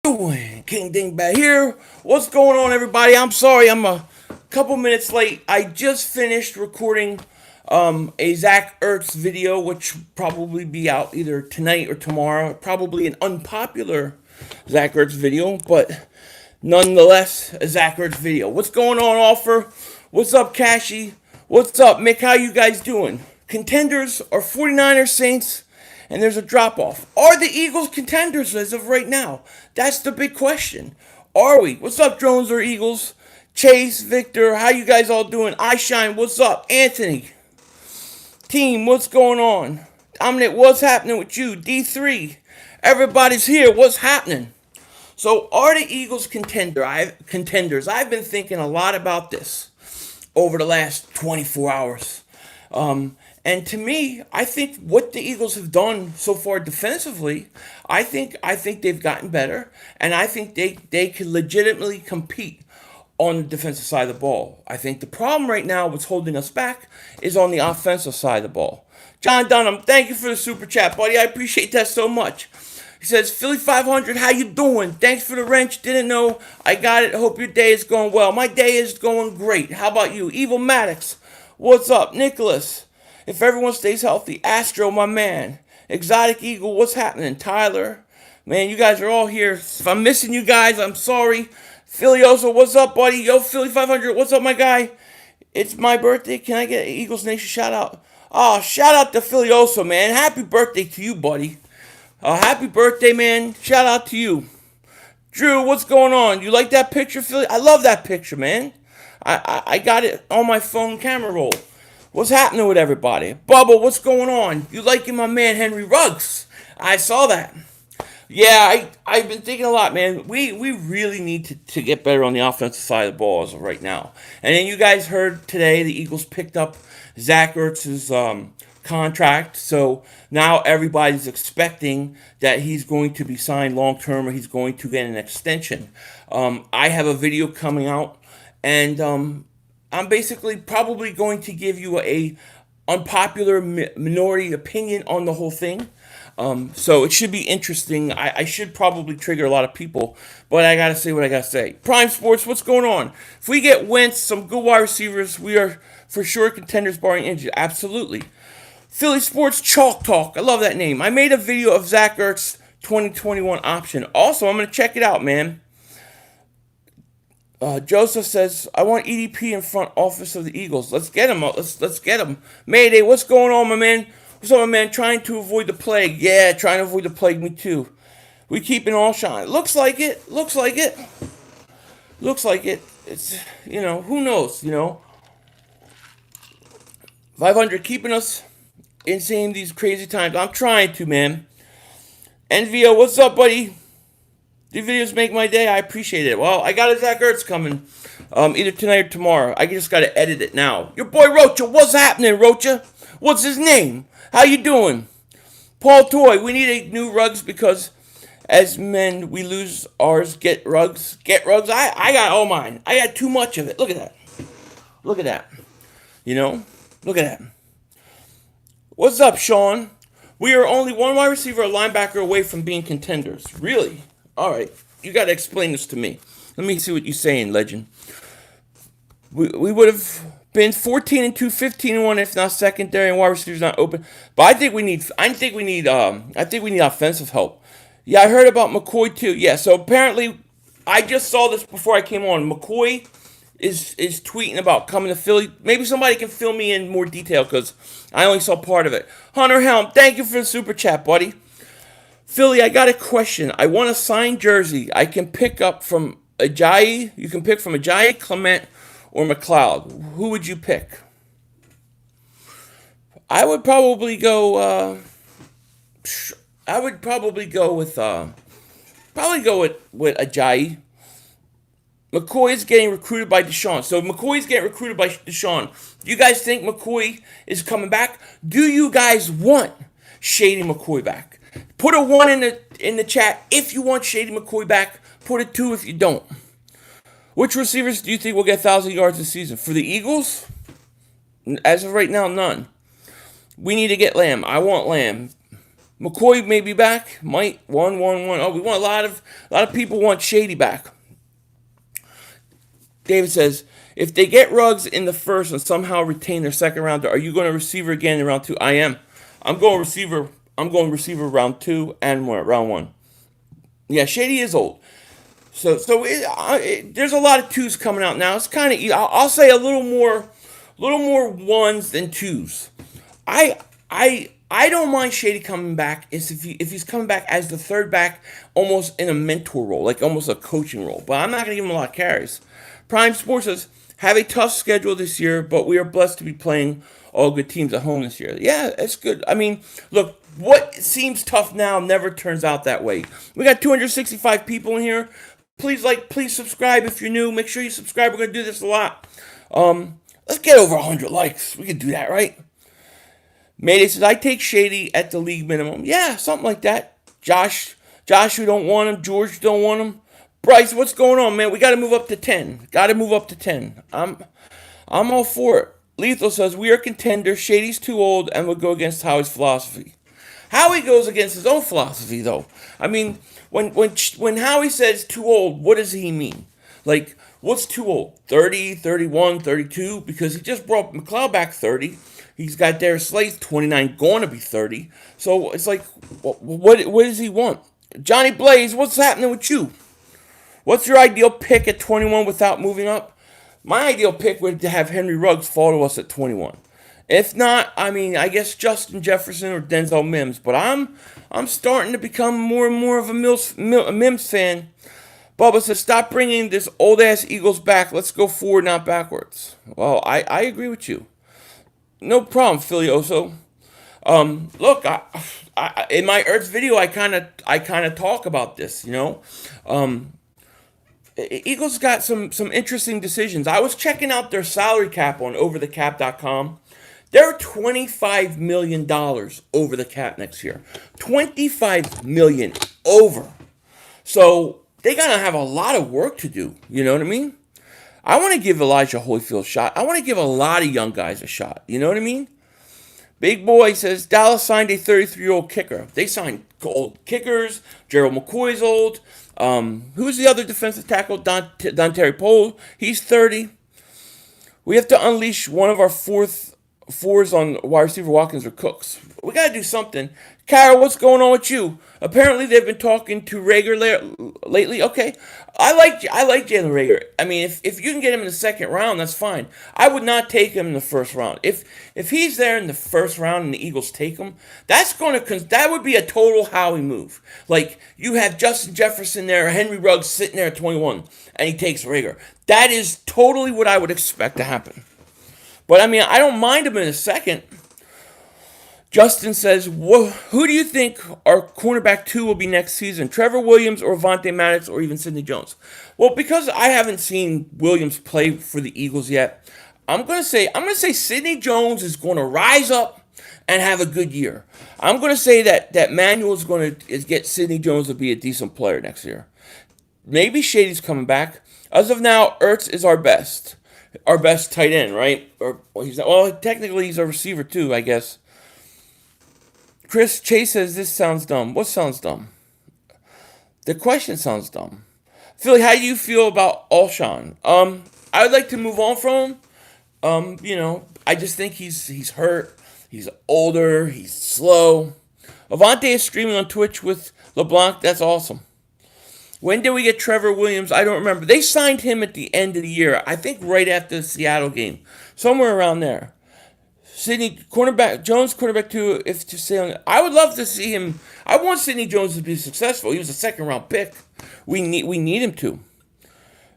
Doing? King Dingbat here. What's going on, everybody? I'm sorry I'm a couple minutes late. I just finished recording a Zach Ertz video, which will probably be out either tonight or tomorrow. Probably an unpopular Zach Ertz video, but nonetheless, a Zach Ertz video. What's going on, Offer? What's up, Cashy? What's up, Mick? How you guys doing? Contenders are 49ers, Saints, and there's a drop off. Are the Eagles contenders as of right now? That's the big question. Are we? What's up, Drones or Eagles? Chase, Victor, how you guys all doing? I Shine, what's up? Anthony, team, what's going on? Dominic, what's happening with you? D3, everybody's here. What's happening? So, are the Eagles contenders? I've been thinking a lot about this over the last 24 hours. And to me, I think what the Eagles have done so far defensively, I think they've gotten better, and I think they can legitimately compete on the defensive side of the ball. I think the problem right now, what's holding us back, is on the offensive side of the ball. John Dunham, thank you for the super chat, buddy. I appreciate that so much. He says, Philly 500, how you doing? Thanks for the wrench. Didn't know. I got it. Hope your day is going well. My day is going great. How about you? Evil Maddox, what's up? Nicholas, if everyone stays healthy. Astro, my man. Exotic Eagle, what's happening? Tyler, man, you guys are all here. If I'm missing you guys, I'm sorry. Filioso, what's up, buddy? Yo, Philly 500, what's up, my guy? It's my birthday. Can I get an Eagles Nation shout out? Oh, shout out to Filioso, man. Happy birthday to you, buddy. Happy birthday, man. Shout out to you. Drew, what's going on? You like that picture, Philly? I love that picture, man. I got it on my phone camera roll. What's happening with everybody? Bubba, what's going on? You liking my man Henry Ruggs? I saw that. Yeah, I've been thinking a lot, man. We really need to get better on the offensive side of the ball as of right now. And then you guys heard today the Eagles picked up Zach Ertz's contract. So now everybody's expecting that he's going to be signed long term or he's going to get an extension. I have a video coming out, and I'm basically probably going to give you a unpopular minority opinion on the whole thing. So it should be interesting. I should probably trigger a lot of people, but I gotta say what I gotta say. Prime Sports, what's going on? If we get Wentz, some good wide receivers, we are for sure contenders barring injury. Absolutely. Philly Sports Chalk Talk. I love that name. I made a video of Zach Ertz 2021 option. Also, I'm gonna check it out, man. Joseph says, I want EDP in front office of the Eagles. Let's get him. Let's get him. Mayday, what's going on, my man? What's up, my man? Trying to avoid the plague. Yeah, trying to avoid the plague. Me too. We keep it all shine. Looks like it. Looks like it. Looks like it. It's, who knows, 500 keeping us insane these crazy times. I'm trying to, man. NVO, what's up, buddy? The videos make my day. I appreciate it. Well, I got a Zach Ertz coming either tonight or tomorrow. I just got to edit it now. Your boy Rocha, what's happening, Rocha? What's his name? How you doing? Paul Toy, we need a new rugs because as men, we lose ours. Get rugs. Get rugs. I got all mine. I got too much of it. Look at that. Look at that. Look at that. What's up, Sean? We are only one wide receiver, a linebacker away from being contenders. Really? All right. You got to explain this to me. Let me see what you're saying, legend. We would have been 14-2, 15-1 if not secondary and wide receivers not open. But I think we need offensive help. Yeah, I heard about McCoy too. Yeah, so apparently I just saw this before I came on. McCoy is tweeting about coming to Philly. Maybe somebody can fill me in more detail because I only saw part of it. Hunter Helm, thank you for the super chat, buddy. Philly, I got a question. I want a signed jersey. I can pick up from Ajayi. You can pick from Ajayi, Clement, or McLeod. Who would you pick? I would probably go. With Ajayi. McCoy is getting recruited by Deshaun. So McCoy is getting recruited by Deshaun. Do you guys think McCoy is coming back? Do you guys want Shady McCoy back? Put a 1 in the chat if you want Shady McCoy back. Put a 2 if you don't. Which receivers do you think will get 1,000 yards this season? For the Eagles? As of right now, none. We need to get Lamb. I want Lamb. McCoy may be back. Might 1-1-1. Oh, we want a lot of people want Shady back. David says, if they get Ruggs in the first and somehow retain their second rounder, are you going to receiver again in round 2? I am. I'm going receiver round 2 and round 1. Yeah, Shady is old. So there's a lot of 2s coming out now. It's kind of, I'll say a little more 1s than 2s. I don't mind Shady coming back if he's coming back as the third back, almost in a mentor role, like almost a coaching role. But I'm not going to give him a lot of carries. Prime Sports says, have a tough schedule this year, but we are blessed to be playing all good teams at home this year. Yeah, it's good. I mean, look, what seems tough now never turns out that way. We got 265 people in here. Please please subscribe if you're new. Make sure you subscribe. We're going to do this a lot. Let's get over 100 likes. We can do that, right? Mayday says, I take Shady at the league minimum. Yeah, something like that. Josh, we don't want him. George, don't want him. Bryce, what's going on, man? We got to move up to 10. Got to move up to 10. I'm all for it. Lethal says, we are contenders. Shady's too old and will go against Howie's philosophy. Howie goes against his own philosophy, though. I mean, when Howie says too old, what does he mean? Like, what's too old? 30, 31, 32? Because he just brought McLeod back 30. He's got Darius Slade, 29, going to be 30. So it's like, what does he want? Johnny Blaze, what's happening with you? What's your ideal pick at 21 without moving up? My ideal pick would have Henry Ruggs fall to us at 21. If not, I mean, I guess Justin Jefferson or Denzel Mims. But I'm starting to become more and more of a Mims fan. Bubba says, stop bringing this old-ass Eagles back. Let's go forward, not backwards. Well, I agree with you. No problem, Filioso. Look, I in my Ertz video, I kind of talk about this, you know. Eagles got some interesting decisions. I was checking out their salary cap on overthecap.com. They're $25 million over the cap next year. $25 million over. So they gotta have a lot of work to do. You know what I mean? I want to give Elijah Holyfield a shot. I want to give a lot of young guys a shot. You know what I mean? Big Boy says, Dallas signed a 33-year-old kicker. They signed old kickers. Gerald McCoy's old. Who's the other defensive tackle? Dontari Poe. He's 30. We have to unleash one of our fours on wide receiver Watkins or Cooks. We got to do something. Carol, what's going on with you? Apparently they've been talking to Rager lately. Okay, I like Jalen Rager. I mean, if you can get him in the second round, that's fine. I would not take him in the first round. If he's there in the first round and the Eagles take him, that would be a total Howie move. Like, you have Justin Jefferson there, Henry Ruggs sitting there at 21, and he takes Rager. That is totally what I would expect to happen. But I mean, I don't mind him in a second. Justin says, who do you think our cornerback 2 will be next season? Trevor Williams or Vontae Maddox or even Sidney Jones? Well, because I haven't seen Williams play for the Eagles yet, I'm gonna say Sidney Jones is gonna rise up and have a good year. I'm gonna say that Manuel is gonna get Sidney Jones to be a decent player next year. Maybe Shady's coming back. As of now, Ertz is our best tight end, right? Technically he's a receiver too, I guess. Chris Chase says this sounds dumb. What sounds dumb? The question sounds dumb. Philly, how do you feel about Alshon? I would like to move on from him. I just think he's hurt. He's older. He's slow. Avante is streaming on Twitch with LeBlanc. That's awesome. When did we get Trevor Williams? I don't remember. They signed him at the end of the year. I think right after the Seattle game. Somewhere around there. Jones, cornerback 2, if to say on, I would love to see him. I want Sidney Jones to be successful. He was a second-round pick. We need him to.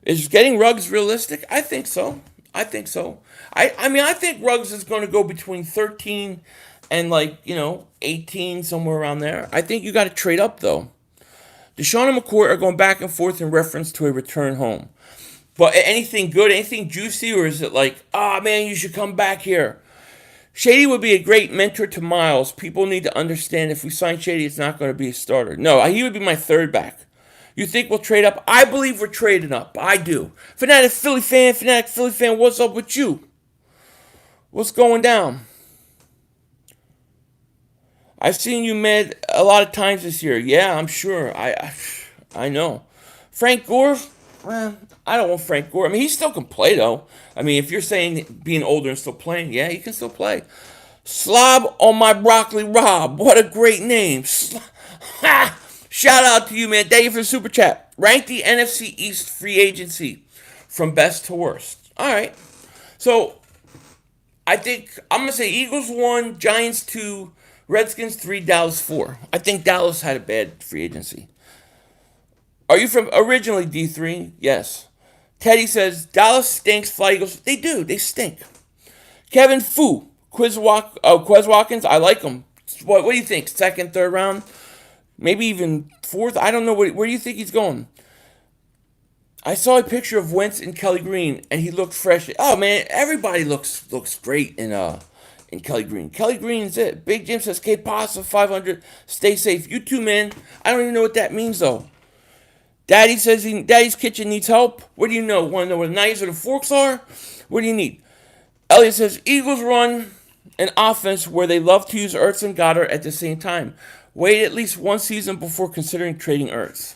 Is getting Ruggs realistic? I think so. I mean, I think Ruggs is going to go between 13 and 18, somewhere around there. I think you got to trade up, though. Deshaun and McCoy are going back and forth in reference to a return home. But anything good, anything juicy, or is it like, man, you should come back here? Shady would be a great mentor to Miles. People need to understand if we sign Shady, it's not going to be a starter. No, he would be my third back. You think we'll trade up? I believe we're trading up. I do. Fanatic Philly fan, what's up with you? What's going down? I've seen you mad a lot of times this year. Yeah, I'm sure. I know. Frank Gore, well, I don't want Frank Gore. I mean, he still can play though. I mean, if you're saying being older and still playing, yeah, he can still play. Slob on my broccoli Rob. What a great name. Shout out to you, man. Thank you for the super chat. Rank the NFC East free agency from best to worst. All right. So I think I'm going to say Eagles 1, Giants 2, Redskins 3, Dallas 4. I think Dallas had a bad free agency. Are you from originally D3? Yes. Teddy says Dallas stinks, Fly Eagles. They do. They stink. Kevin Fu. Quez Watkins. I like him. What do you think? Second, third round? Maybe even fourth? I don't know. Where do you think he's going? I saw a picture of Wentz and Kelly Green, and he looked fresh. Oh man, everybody looks great in Kelly Green. Kelly Green's it. Big Jim says K Pasta 500. Stay safe. You too, man. I don't even know what that means though. Daddy says Daddy's kitchen needs help. What do you know? Want to know where the knives or the forks are? What do you need? Elliot says Eagles run an offense where they love to use Ertz and Goddard at the same time. Wait at least one season before considering trading Ertz.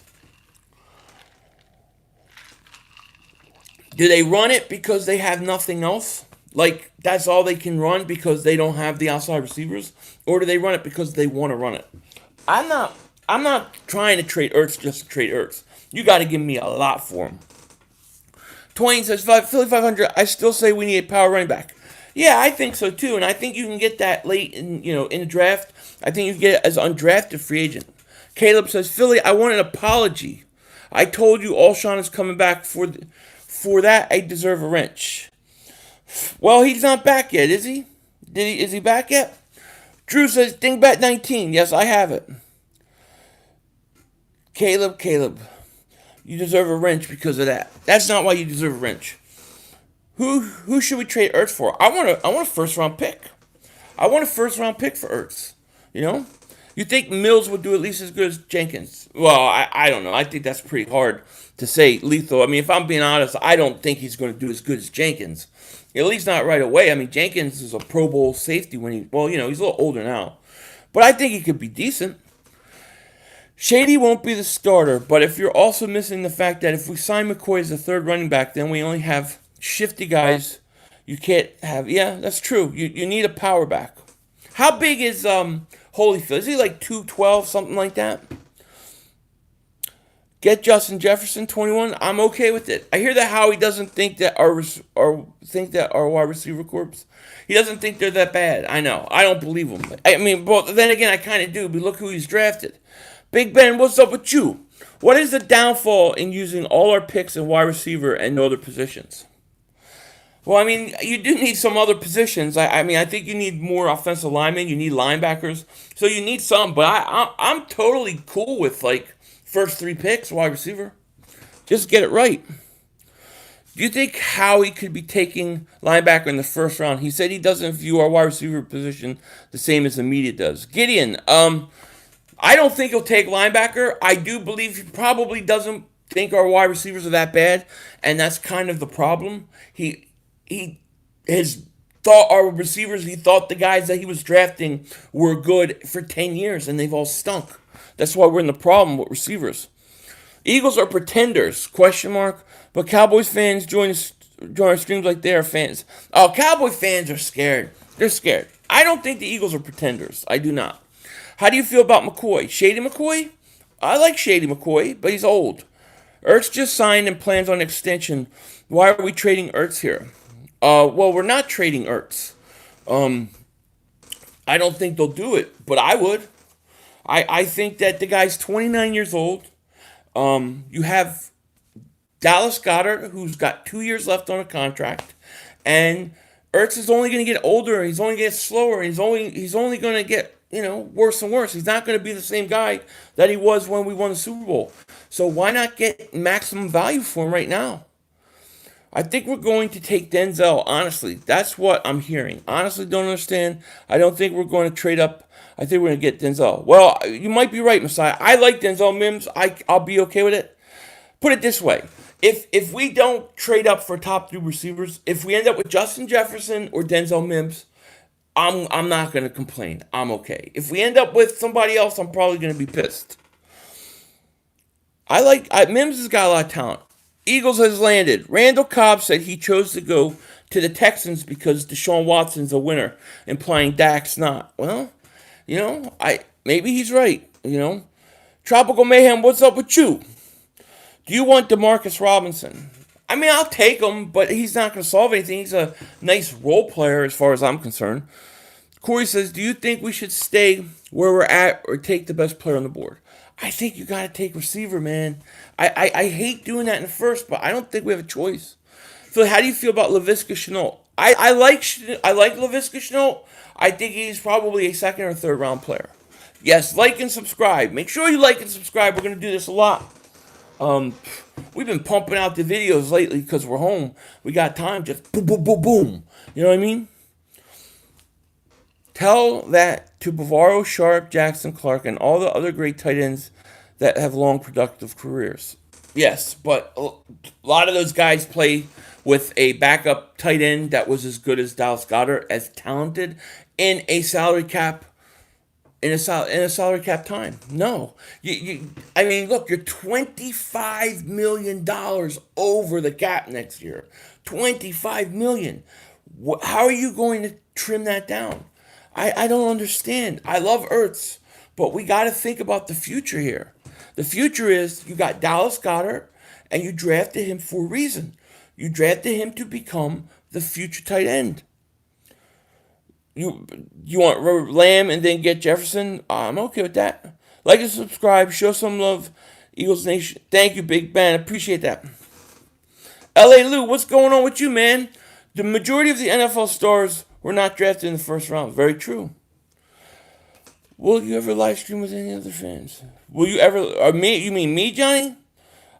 Do they run it because they have nothing else? Like, that's all they can run because they don't have the outside receivers? Or do they run it because they want to run it? I'm not trying to trade Ertz just to trade Ertz. You got to give me a lot for him. Twain says, Philly 500, I still say we need a power running back. Yeah, I think so too, and I think you can get that late in the draft. I think you can get it as an undrafted free agent. Caleb says, Philly, I want an apology. I told you Alshon is coming back for that. I deserve a wrench. Well, he's not back yet, is he? Is he back yet? Drew says, Dingbat 19. Yes, I have it. Caleb, you deserve a wrench because of that. That's not why you deserve a wrench. Who should we trade Ertz for? I want a first round pick. I want a first round pick for Ertz. You know? You think Mills would do at least as good as Jenkins? Well, I don't know. I think that's pretty hard to say lethal. I mean, if I'm being honest, I don't think he's going to do as good as Jenkins. At least not right away. I mean, Jenkins is a Pro Bowl safety when he's a little older now. But I think he could be decent. Shady won't be the starter, but if you're also missing the fact that if we sign McCoy as the third running back, then we only have shifty guys. You can't have. Yeah, that's true. You need a power back. How big is Holyfield? Is he like 212, something like that? Get Justin Jefferson 21. I'm okay with it. I hear that Howie doesn't think that our wide receiver corps. He doesn't think they're that bad. I know. I don't believe him. I mean, but then again, I kind of do. But look who he's drafted. Big Ben, what's up with you? What is the downfall in using all our picks in wide receiver and no other positions? Well, I mean, you do need some other positions. I mean, I think you need more offensive linemen. You need linebackers. So you need some. But I'm totally cool with, like, first 3 picks, wide receiver. Just get it right. Do you think Howie could be taking linebacker in the first round? He said he doesn't view our wide receiver position the same as the media does. Gideon, I don't think he'll take linebacker. I do believe he probably doesn't think our wide receivers are that bad, and that's kind of the problem. He has thought our receivers, he thought the guys that he was drafting were good for 10 years, and they've all stunk. That's why we're in the problem with receivers. Eagles are pretenders, question mark. But Cowboys fans join our streams like they are fans. Oh, Cowboy fans are scared. They're scared. I don't think the Eagles are pretenders. I do not. How do you feel about McCoy? Shady McCoy? I like Shady McCoy, but he's old. Ertz just signed and plans on an extension. Why are we trading Ertz here? Well, we're not trading Ertz. I don't think they'll do it, but I would. I think that the guy's 29 years old. You have Dallas Goedert, who's got 2 years left on a contract, and Ertz is only going to get older. He's only going to get slower. He's only going to get worse and worse. He's not going to be the same guy that he was when we won the Super Bowl. So why not get maximum value for him right now? I think we're going to take Denzel, honestly. That's what I'm hearing. Honestly, don't understand. I don't think we're going to trade up. I think we're going to get Denzel. Well, you might be right, Messiah. I like Denzel Mims. I'll be okay with it. Put it this way. If we don't trade up for top 2 receivers, if we end up with Justin Jefferson or Denzel Mims, I'm not going to complain. I'm okay. If we end up with somebody else, I'm probably going to be pissed. Mims has got a lot of talent. Eagles has landed. Randall Cobb said he chose to go to the Texans because Deshaun Watson's a winner, implying Dak's not. Well, maybe he's right. Tropical Mayhem, what's up with you? Do you want Demarcus Robinson? I mean, I'll take him, but he's not going to solve anything. He's a nice role player as far as I'm concerned. Corey says, do you think we should stay where we're at or take the best player on the board? I think you got to take receiver, man. I hate doing that in the first, but I don't think we have a choice. So how do you feel about Laviska Shenault? I like Laviska Shenault. I think he's probably a second or third round player. Yes, like and subscribe. Make sure you like and subscribe. We're going to do this a lot. We've been pumping out the videos lately because we're home. We got time, just boom, boom, boom, boom. You know what I mean? Tell that to Bavaro, Sharp, Jackson, Clark, and all the other great tight ends that have long, productive careers. Yes, but a lot of those guys play with a backup tight end that was as good as Dallas Goedert, as talented, in a salary cap. In a salary cap time. No. Look, you're $25 million over the cap next year. $25 million. How are you going to trim that down? I don't understand. I love Ertz, but we got to think about the future here. The future is you got Dallas Goedert, and you drafted him for a reason. You drafted him to become the future tight end. You want Lamb and then get Jefferson? I'm okay with that. Like and subscribe. Show some love, Eagles Nation. Thank you, Big Ben. Appreciate that. L.A. Lou, what's going on with you, man? The majority of the NFL stars were not drafted in the first round. Very true. Will you ever live stream with any other fans? Will you ever... Or me? You mean me, Johnny?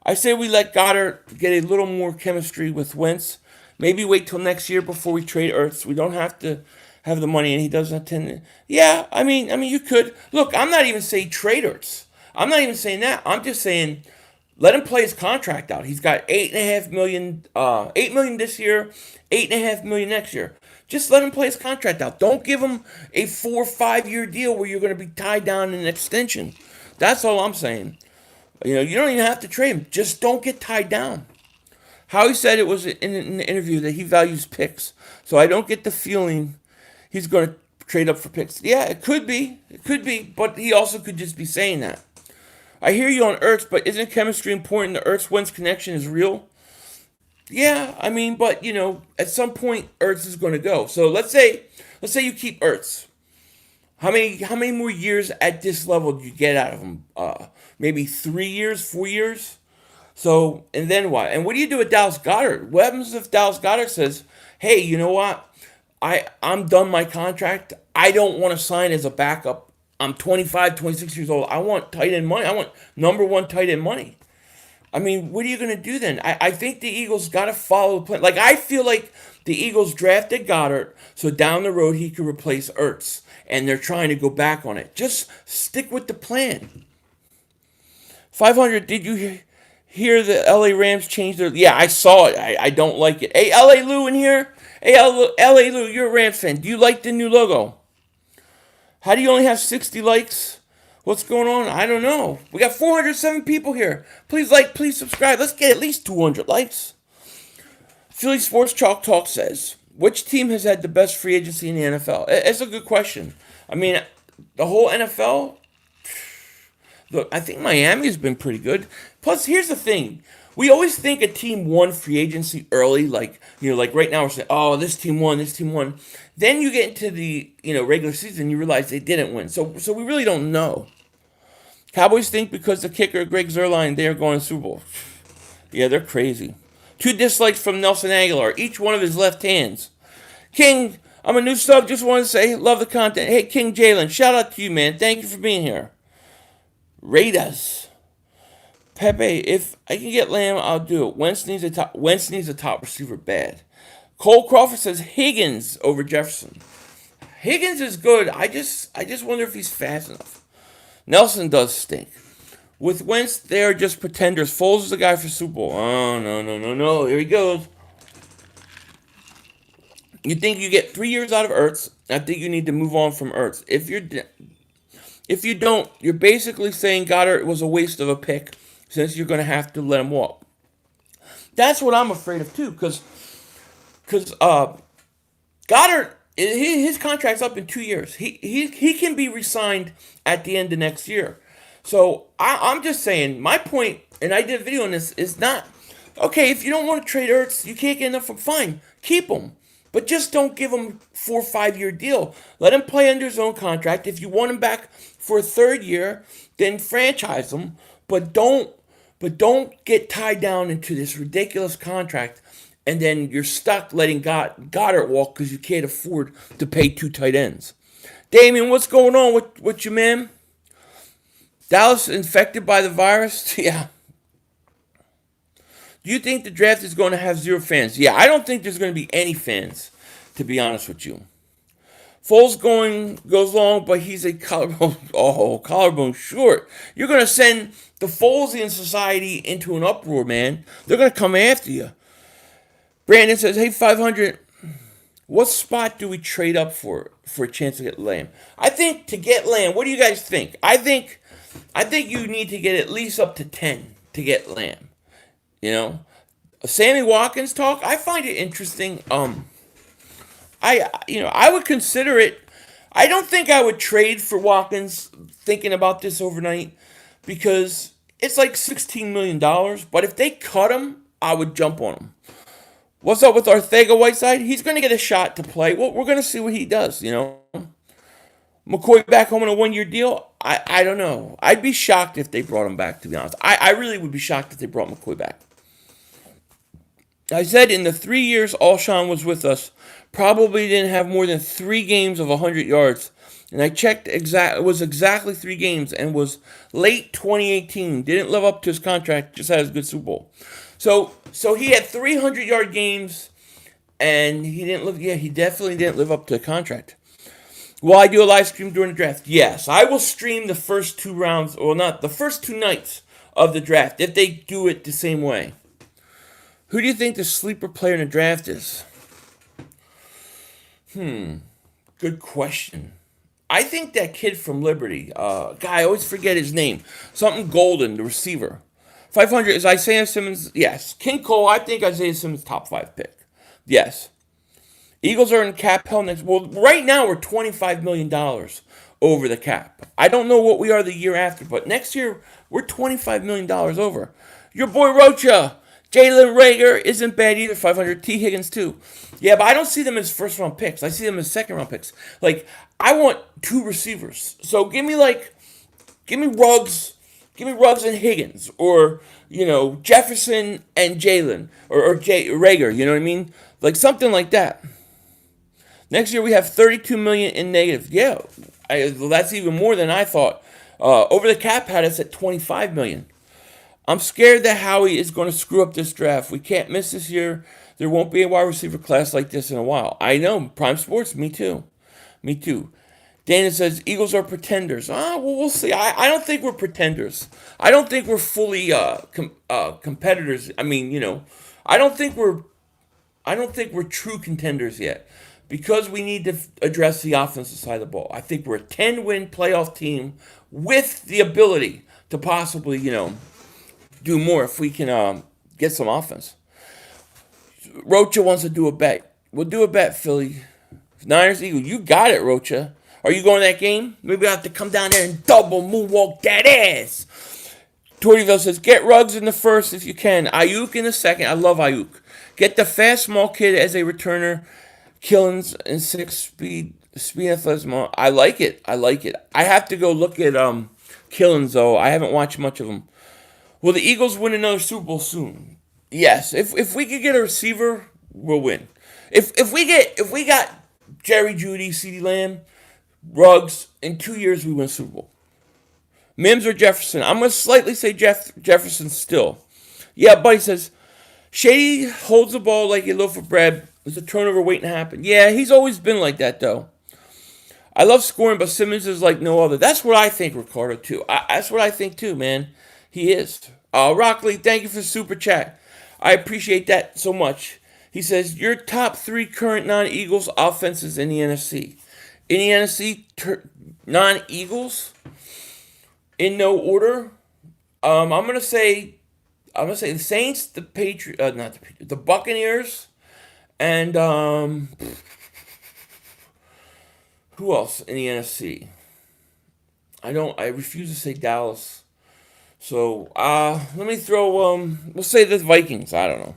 I say we let Goddard get a little more chemistry with Wentz. Maybe wait till next year before we trade Ertz. We don't have to have the money, and he doesn't attend it. Yeah, I mean, you could. Look, I'm not even saying trade Ertz. I'm not even saying that. I'm just saying let him play his contract out. He's got $8.5 million, $8 million this year, $8.5 million next year. Just let him play his contract out. Don't give him a 4 or 5 year deal where you're going to be tied down in an extension. That's all I'm saying. You don't even have to trade him. Just don't get tied down. Howie said it was in an interview that he values picks. So I don't get the feeling he's going to trade up for picks. Yeah, it could be. It could be. But he also could just be saying that. I hear you on Ertz, but isn't chemistry important? The Ertz-Wentz connection is real. Yeah, but, at some point, Ertz is going to go. So let's say you keep Ertz. How many more years at this level do you get out of him? Maybe 3 years, 4 years? So, and then what? And what do you do with Dallas Goedert? What happens if Dallas Goedert says, hey, you know what? I'm done my contract. I don't want to sign as a backup. I'm 25, 26 years old. I want tight end money. I want number one tight end money. What are you going to do then? I think the Eagles got to follow the plan. Like, I feel like the Eagles drafted Goddard so down the road he could replace Ertz. And they're trying to go back on it. Just stick with the plan. 500, did you hear the LA Rams change their... Yeah, I saw it. I don't like it. Hey, LA Lou in here? Hey, LA Lou, you're a Rams fan. Do you like the new logo? How do you only have 60 likes? What's going on? I don't know. We got 407 people here. Please like, please subscribe. Let's get at least 200 likes. Philly Sports Chalk Talk says, which team has had the best free agency in the NFL? It's a good question. The whole NFL... Look, I think Miami's been pretty good. Plus, here's the thing. We always think a team won free agency early. Like right now we're saying, oh, this team won, this team won. Then you get into the, regular season, you realize they didn't win. So we really don't know. Cowboys think because the kicker, Greg Zuerlein, they are going to Super Bowl. Yeah, they're crazy. 2 dislikes from Nelson Aguilar, each one of his left hands. King, I'm a new sub, just want to say, love the content. Hey, King Jalen, shout out to you, man. Thank you for being here. Raiders. Pepe, if I can get Lamb, I'll do it. Wentz needs a top receiver bad. Cole Crawford says Higgins over Jefferson. Higgins is good. I just wonder if he's fast enough. Nelson does stink. With Wentz, they are just pretenders. Foles is the guy for Super Bowl. Oh, no. Here he goes. You think you get 3 years out of Ertz. I think you need to move on from Ertz. If you don't, you're basically saying Goddard was a waste of a pick since you're going to have to let him walk. That's what I'm afraid of too, because Goddard, his contract's up in 2 years. He can be re-signed at the end of next year. So I'm just saying, my point, and I did a video on this, is not, okay, if you don't want to trade Ertz, you can't get enough from, fine, keep him. But just don't give him 4 or 5 year deal. Let him play under his own contract. If you want him back for a third year, then franchise him. But don't get tied down into this ridiculous contract, and then you're stuck letting Goddard walk because you can't afford to pay 2 tight ends. Damien, what's going on with you, man? Dallas infected by the virus? Yeah. Do you think the draft is going to have 0 fans? Yeah, I don't think there's going to be any fans, to be honest with you. Foles goes long, but he's a collarbone short. You're going to send the Folesian society into an uproar, man. They're going to come after you. Brandon says, hey, 500, what spot do we trade up for a chance to get Lamb? I think to get Lamb, what do you guys think? I think you need to get at least up to 10 to get Lamb. You know, Sammy Watkins talk, I find it interesting. I would consider it. I don't think I would trade for Watkins thinking about this overnight because it's like $16 million. But if they cut him, I would jump on him. What's up with Arcega-Whiteside? He's going to get a shot to play. Well, we're going to see what he does, you know. McCoy back home on a 1-year deal? I don't know. I'd be shocked if they brought him back, to be honest. I really would be shocked if they brought McCoy back. I said in the 3 years Alshon was with us, probably didn't have more than 3 games of 100 yards. And I checked, it was exactly 3 games and was late 2018. Didn't live up to his contract, just had a good Super Bowl. So he had 300-yard games, and he definitely didn't live up to the contract. Will I do a live stream during the draft? Yes, I will stream the first 2 rounds, or not, the first 2 nights of the draft, if they do it the same way. Who do you think the sleeper player in the draft is? Good question. I think that kid from Liberty, guy, I always forget his name. Something Golden, the receiver. 500, is Isaiah Simmons? Yes. King Cole, I think Isaiah Simmons top 5 pick. Yes. Eagles are in cap hell next. Well, right now we're $25 million over the cap. I don't know what we are the year after, but next year we're $25 million over. Your boy Rocha, Jalen Rager isn't bad either. 500. T. Higgins too. Yeah, but I don't see them as first round picks. I see them as second round picks. Like, I want 2 receivers. So give me Ruggs. Give me Ruggs and Higgins, or, Jefferson and Jalen, or Rager, you know what I mean? Like something like that. Next year we have $32 million in negative. Yeah, that's even more than I thought. Over the cap had us at $25 million. I'm scared that Howie is going to screw up this draft. We can't miss this year. There won't be a wide receiver class like this in a while. I know, Prime Sports, me too. Dana says, Eagles are pretenders. Well, we'll see. I don't think we're pretenders. I don't think we're fully competitors. I mean, I don't think we're true contenders yet, because we need to address the offensive side of the ball. I think we're a 10-win playoff team with the ability to possibly, do more if we can get some offense. Rocha wants to do a bet. We'll do a bet, Philly. Niners, Eagles. You got it, Rocha. Are you going to that game? Maybe I have to come down there and double moonwalk that ass. Tortyville says, get Ruggs in the first if you can. Ayuk in the second. I love Ayuk. Get the fast, small kid as a returner. Killins and 6 speed athleticism. I like it. I have to go look at Killins, though. I haven't watched much of him. Will the Eagles win another Super Bowl soon? Yes. If we could get a receiver, we'll win. If we got Jerry Jeudy, CeeDee Lamb, Ruggs, in 2 years we win Super Bowl. Mims or Jefferson? I'm going to slightly say Jefferson still. Yeah, Buddy says, Shady holds the ball like a loaf of bread. There's a turnover waiting to happen. Yeah, he's always been like that, though. I love scoring, but Simmons is like no other. That's what I think, Ricardo, too. That's what I think, too, man. He is. Rockley, thank you for the super chat. I appreciate that so much. He says, your top 3 current non-Eagles offenses in the NFC. In the NFC, non-Eagles, in no order. I'm gonna say the Saints, the Patriots, not the Patriots, the Buccaneers, and who else in the NFC? I refuse to say Dallas. So let me throw we'll say the Vikings. I don't know.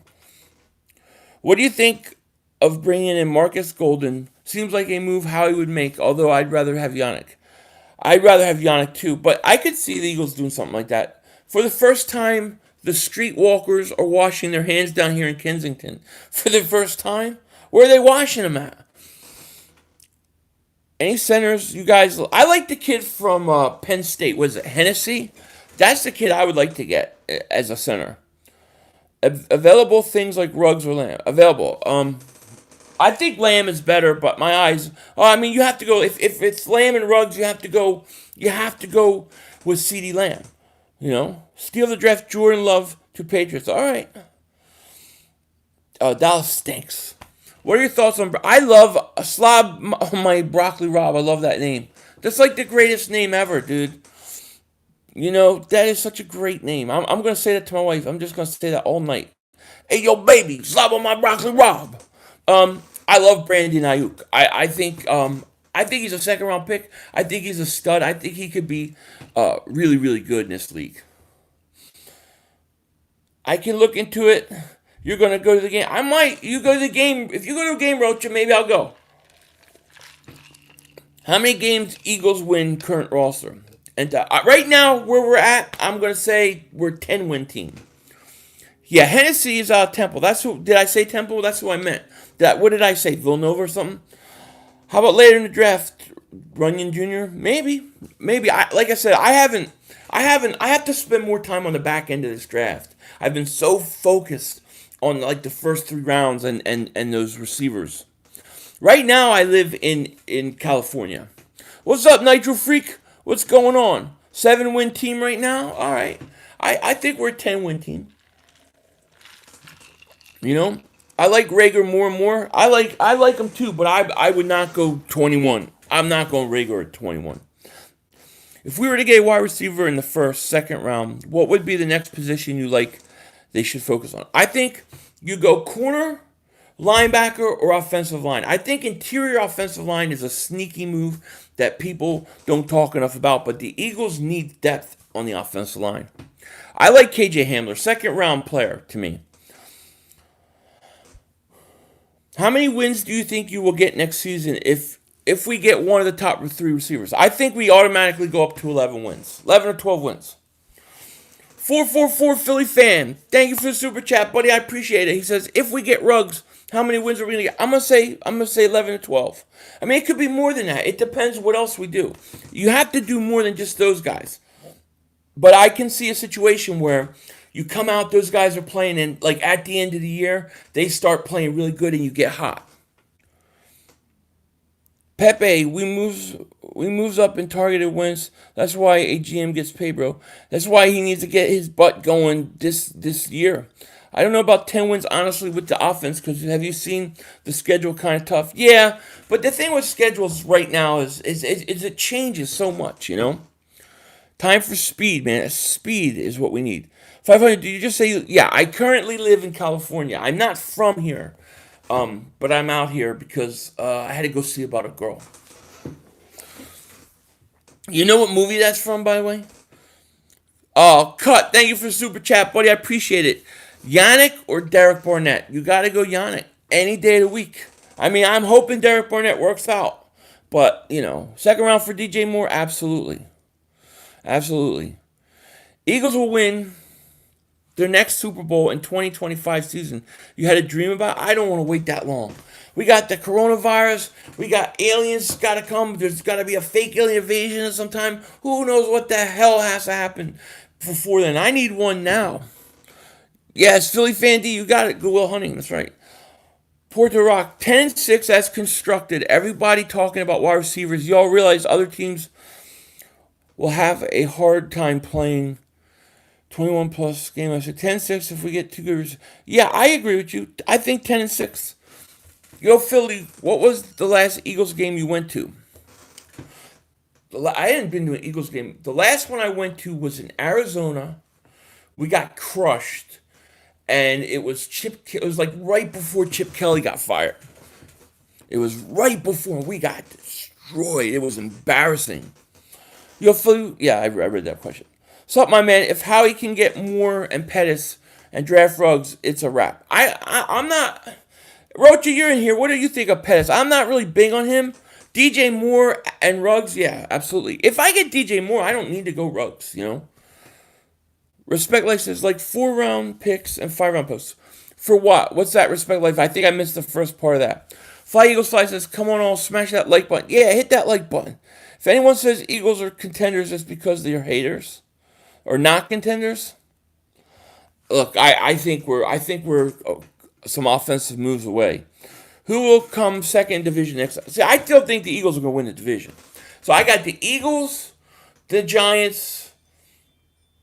What do you think of bringing in Marcus Golden? Seems like a move Howie would make, although I'd rather have Yannick. I'd rather have Yannick too, but I could see the Eagles doing something like that. For the first time, the streetwalkers are washing their hands down here in Kensington. For the first time? Where are they washing them at? Any centers you guys... I like the kid from Penn State. Was it Hennessy? That's the kid I would like to get as a center. Available things like Ruggs or Lamb. Available. I think Lamb is better, but my eyes... Oh, I mean, you have to go... If it's Lamb and Ruggs, you have to go with CeeDee Lamb. You know? Steal the draft, Jordan Love to Patriots. All right. Dallas stinks. What are your thoughts on... I love Slob my Broccoli Rob. I love that name. That's like the greatest name ever, dude. You know, that is such a great name. I'm going to say that to my wife. I'm just going to say that all night. Hey, yo, baby, slob on my Broccoli Rob. I love Brandon Ayuk. I think he's a second-round pick. I think he's a stud. I think he could be really, really good in this league. I can look into it. You're going to go to the game. I might. You go to the game. If you go to a game, Rocha, maybe I'll go. How many games Eagles win current roster? And right now, where we're at, I'm going to say we're a 10-win team. Yeah, Hennessy is out of Temple. That's who. Did I say Temple? That's who I meant. What did I say? Villanova or something? How about later in the draft, Runyon Jr.? Maybe. Like I said, I have to spend more time on the back end of this draft. I've been so focused on like the first 3 rounds and those receivers. Right now, I live in California. What's up, Nitro Freak? What's going on? 7-win team right now? All right. I think we're a 10-win team. You know? I like Rager more and more. I like him too, but I would not go 21. I'm not going Rager at 21. If we were to get a wide receiver in the first, second round, what would be the next position you like they should focus on? I think you go corner, linebacker, or offensive line. I think interior offensive line is a sneaky move that people don't talk enough about, but the Eagles need depth on the offensive line. I like KJ Hamler, second round player to me. How many wins do you think you will get next season if we get one of the top 3 receivers? I think we automatically go up to 11 wins. 11 or 12 wins. 444 Philly fan. Thank you for the super chat, buddy. I appreciate it. He says, if we get Ruggs, how many wins are we going to get? I'm gonna say 11 to 12. I mean, it could be more than that. It depends what else we do. You have to do more than just those guys. But I can see a situation where you come out, those guys are playing, and like at the end of the year, they start playing really good and you get hot. Pepe, we moves up in targeted wins. That's why a GM gets paid, bro. That's why he needs to get his butt going this year. I don't know about 10 wins, honestly, with the offense, because have you seen the schedule kind of tough? Yeah, but the thing with schedules right now is it changes so much, you know? Time for speed, man. Speed is what we need. 500, did you just say... Yeah, I currently live in California. I'm not from here, but I'm out here because I had to go see about a girl. You know what movie that's from, by the way? Oh, Cut. Thank you for the super chat, buddy. I appreciate it. Yannick or Derek Barnett? You got to go Yannick any day of the week. I mean, I'm hoping Derek Barnett works out. But, you know, second round for DJ Moore? Absolutely. Absolutely. Eagles will win their next Super Bowl in 2025 season. You had a dream about? I don't want to wait that long. We got the coronavirus. We got aliens got to come. There's got to be a fake alien invasion at some time. Who knows what the hell has to happen before then? I need one now. Yes, Philly fan D, you got it. Goodwill Hunting, that's right. Puerto Rock, 10-6 as constructed. Everybody talking about wide receivers. Y'all realize other teams will have a hard time playing 21 plus game. I said 10-6 if we get 2 good. Yeah, I agree with you. I think 10-6. Yo, Philly, what was the last Eagles game you went to? I hadn't been to an Eagles game. The last one I went to was in Arizona. We got crushed, and it was It was like right before Chip Kelly got fired. It was right before we got destroyed. It was embarrassing. Yo, Philly, yeah, I read that question. So, my man, if Howie can get Moore and Pettis and draft Ruggs, it's a wrap. I'm not. Rocha, you're in here. What do you think of Pettis? I'm not really big on him. DJ Moore and Ruggs, yeah, absolutely. If I get DJ Moore, I don't need to go Ruggs, you know? Respect Life says, like 4-round picks and 5-round posts. For what? What's that, Respect Life? I think I missed the first part of that. Fly Eagles Fly says, come on all, smash that like button. Yeah, hit that like button. If anyone says Eagles are contenders, it's because they're haters. Or not contenders. Look, I think we're some offensive moves away. Who will come second division next time? See, I still think the Eagles are going to win the division. So I got the Eagles, the Giants,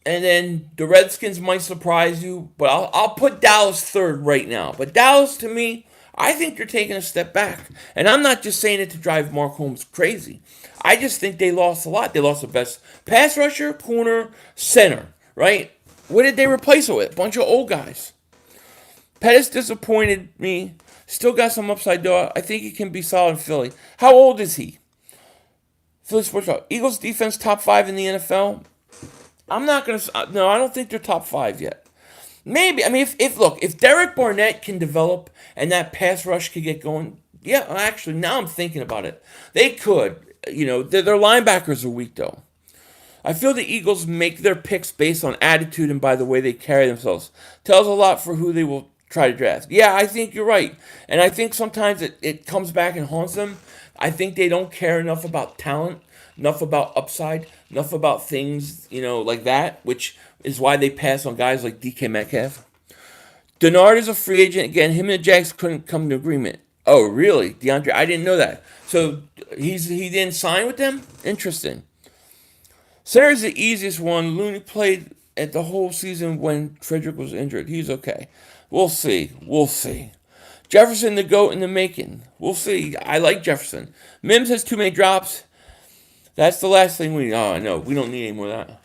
and then the Redskins might surprise you. But I'll put Dallas third right now. But Dallas, to me, I think they're taking a step back. And I'm not just saying it to drive Mark Holmes crazy. I just think they lost a lot. They lost the best pass rusher, corner, center, right? What did they replace it with? A bunch of old guys. Pettis disappointed me. Still got some upside though. I think he can be solid in Philly. How old is he? Philly Sports Talk. Eagles defense top 5 in the NFL. I'm not going to... No, I don't think they're top 5 yet. Maybe. I mean, if Derek Barnett can develop and that pass rush could get going... Yeah, actually, now I'm thinking about it. They could. You know, their linebackers are weak though. I feel the Eagles make their picks based on attitude and by the way they carry themselves. Tells a lot for who they will try to draft. Yeah, I think you're right. And I think sometimes it comes back and haunts them. I think they don't care enough about talent, enough about upside, enough about things, you know, like that, which is why they pass on guys like DK Metcalf. Denard is a free agent. Again, him and the Jags couldn't come to agreement. Oh, really? DeAndre, I didn't know that. So he didn't sign with them? Interesting. Sarah's the easiest one. Looney played at the whole season when Frederick was injured. He's okay. We'll see. Jefferson, the GOAT in the making. We'll see. I like Jefferson. Mims has too many drops. That's the last thing we need. Oh, no. We don't need any more of that.